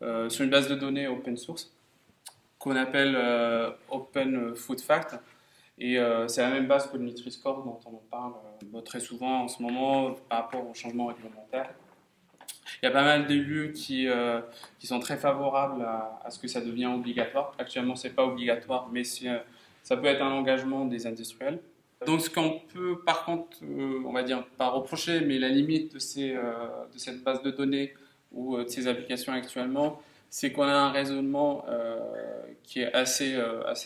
une base de données open source qu'on appelle Open Food Fact. Et c'est la même base que le Nutri-Score dont on parle très souvent en ce moment par rapport au changement réglementaire. Il y a pas mal d'élus qui sont très favorables à ce que ça devienne obligatoire. Actuellement, ce n'est pas obligatoire, mais ça peut être un engagement des industriels. Donc, ce qu'on peut, par contre, on va dire, pas reprocher, mais la limite de cette base de données ou de ces applications actuellement, c'est qu'on a un raisonnement qui est assez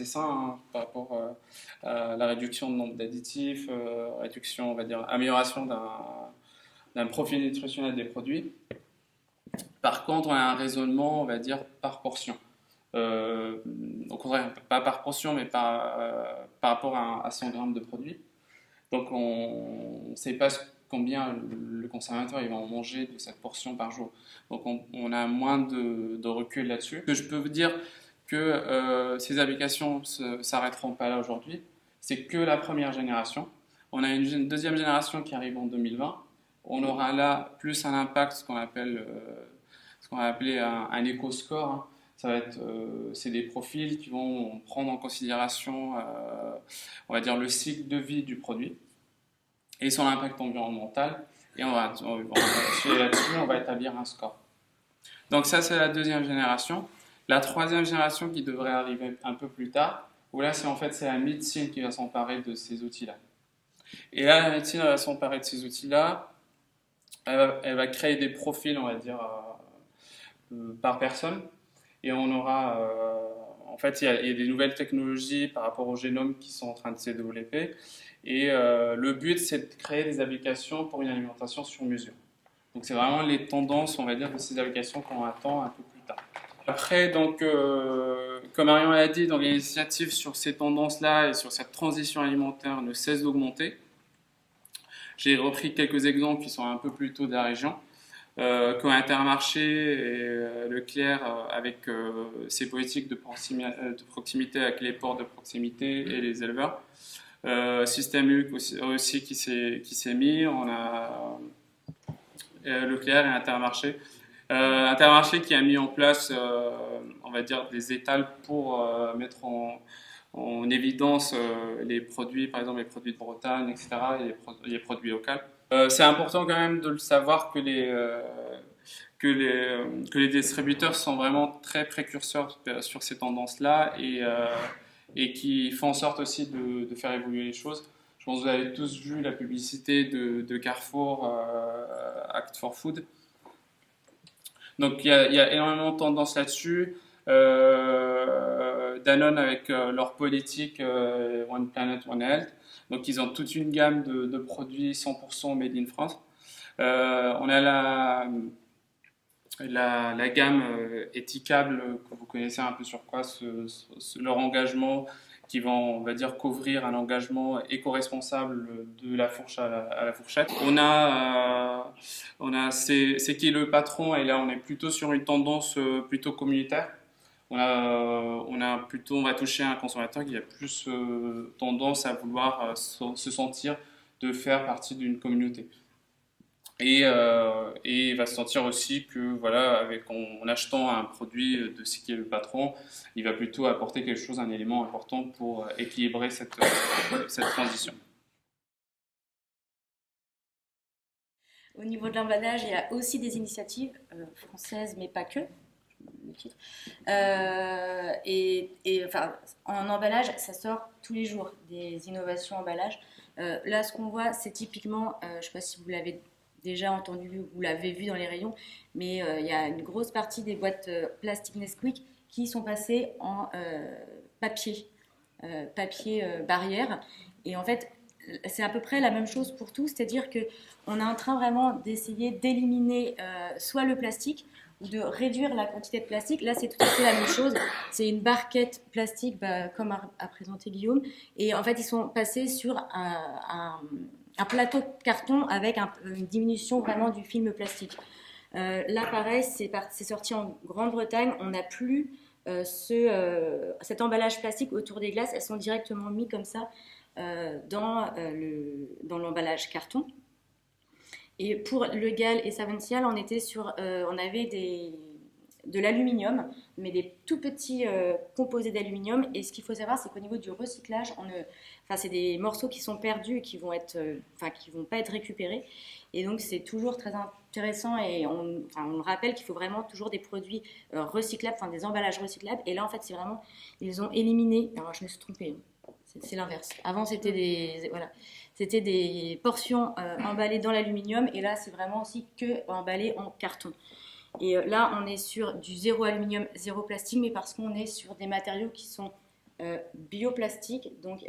sain par rapport à la réduction du nombre d'additifs, réduction, on va dire, amélioration d'un profil nutritionnel des produits. Par contre, on a un raisonnement, on va dire, par portion. Au contraire, pas par portion, mais par rapport à 100 grammes de produit. Donc, on ne sait pas combien le consommateur il va en manger de cette portion par jour. Donc, on a moins de recul là-dessus. Je peux vous dire que ces applications ne s'arrêteront pas là aujourd'hui. C'est que la première génération. On a une deuxième génération qui arrive en 2020. On aura là plus un impact, ce qu'on va appeler un éco-score. Ça va être, c'est des profils qui vont prendre en considération, on va dire, le cycle de vie du produit et son impact environnemental. Et là-dessus, on va établir un score. Donc ça, c'est la deuxième génération. La troisième génération qui devrait arriver un peu plus tard, où là, c'est la médecine qui va s'emparer de ces outils-là. Et là, la médecine va s'emparer de ces outils-là. Elle va créer des profils, on va dire, par personne. Et on aura, en fait, il y a des nouvelles technologies par rapport au génome qui sont en train de se développer. Et le but, c'est de créer des applications pour une alimentation sur mesure. Donc, c'est vraiment les tendances, on va dire, de ces applications qu'on attend un peu plus tard. Après, donc, comme Marion l'a dit, donc, les initiatives sur ces tendances-là et sur cette transition alimentaire ne cessent d'augmenter. J'ai repris quelques exemples qui sont un peu plus tôt de la région. Comme Intermarché et Leclerc avec ses politiques de proximité avec les ports de proximité et les éleveurs. Système U aussi qui s'est mis. On a Leclerc et Intermarché. Intermarché qui a mis en place, on va dire, des étals pour mettre en évidence les produits, par exemple les produits de Bretagne, etc., et les produits locaux. C'est important quand même de le savoir que les distributeurs sont vraiment très précurseurs sur ces tendances-là et qui font en sorte aussi de faire évoluer les choses. Je pense que vous avez tous vu la publicité de Carrefour, Act for Food. Donc il y a énormément de tendances là-dessus. Danone avec leur politique One Planet, One Health. Donc, ils ont toute une gamme de produits 100% made in France. On a la gamme éthicable que vous connaissez un peu sur quoi, leur engagement qui vont, on va dire, couvrir un engagement éco-responsable de la fourche à la fourchette. On a c'est qui le patron, et là on est plutôt sur une tendance plutôt communautaire. On va toucher un consommateur qui a plus tendance à vouloir se sentir de faire partie d'une communauté. Et il va se sentir aussi que, voilà, en achetant un produit de ce qui est le patron, il va plutôt apporter quelque chose, un élément important pour équilibrer cette transition. Au niveau de l'emballage, il y a aussi des initiatives françaises, mais pas que. Le titre. Enfin, en emballage, ça sort tous les jours des innovations emballage. Là, ce qu'on voit, c'est typiquement, je ne sais pas si vous l'avez déjà entendu, vous l'avez vu dans les rayons, mais il y a une grosse partie des boîtes plastique Nesquik qui sont passées en papier barrière. Et en fait, c'est à peu près la même chose pour tout, c'est-à-dire qu'on est en train vraiment d'essayer d'éliminer soit le plastique ou de réduire la quantité de plastique. Là, c'est tout à fait la même chose. C'est une barquette plastique, comme a présenté Guillaume. Et en fait, ils sont passés sur un plateau de carton avec une diminution vraiment du film plastique. Là, pareil, c'est sorti en Grande-Bretagne. On n'a plus cet emballage plastique autour des glaces. Elles sont directement mises comme ça dans l'emballage carton. Et pour Le Gall et Savential, on avait de l'aluminium, mais des tout petits composés d'aluminium. Et ce qu'il faut savoir, c'est qu'au niveau du recyclage, c'est des morceaux qui sont perdus et qui vont pas être récupérés. Et donc, c'est toujours très intéressant. Et on rappelle qu'il faut vraiment toujours des produits recyclables, des emballages recyclables. Et là, en fait, c'est vraiment, ils ont éliminé. Alors, je me suis trompée. C'est l'inverse. Avant, c'était des portions emballées dans l'aluminium, et là, c'est vraiment aussi que emballé en carton. Et là, on est sur du zéro aluminium, zéro plastique, mais parce qu'on est sur des matériaux qui sont bioplastiques, donc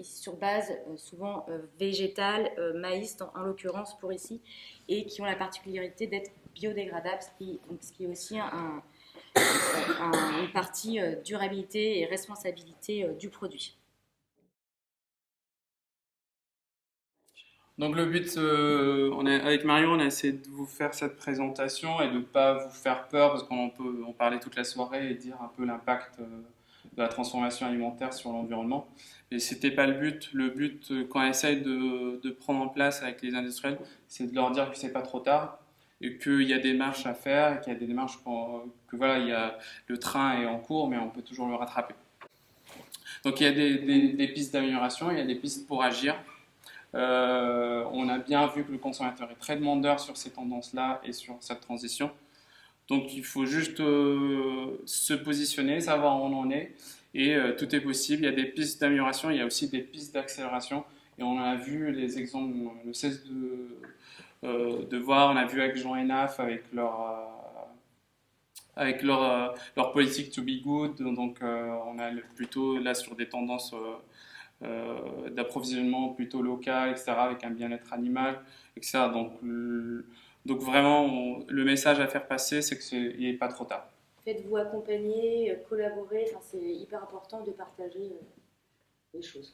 sur base souvent végétale, maïs en l'occurrence pour ici, et qui ont la particularité d'être biodégradables, ce qui est aussi une partie durabilité et responsabilité du produit. Donc le but, avec Marion, on a essayé de vous faire cette présentation et de ne pas vous faire peur, parce qu'on peut en parler toute la soirée et dire un peu l'impact de la transformation alimentaire sur l'environnement. Et ce n'était pas le but. Le but, quand on essaye de prendre en place avec les industriels, c'est de leur dire que ce n'est pas trop tard et qu'il y a des marches à faire, et qu'il y a des démarches le train est en cours, mais on peut toujours le rattraper. Donc il y a des pistes d'amélioration, il y a des pistes pour agir. On a bien vu que le consommateur est très demandeur sur ces tendances-là et sur cette transition. Donc il faut juste se positionner, savoir où on en est, et tout est possible. Il y a des pistes d'amélioration, il y a aussi des pistes d'accélération, et on a vu les exemples, on ne cesse de voir. On a vu avec Jean et Naf avec leur politique to be good. Donc on a plutôt là sur des tendances d'approvisionnement plutôt local, etc., avec un bien-être animal, etc. Donc vraiment, le message à faire passer, c'est qu'il n'est pas trop tard. Faites-vous accompagner, collaborer, c'est hyper important de partager les choses.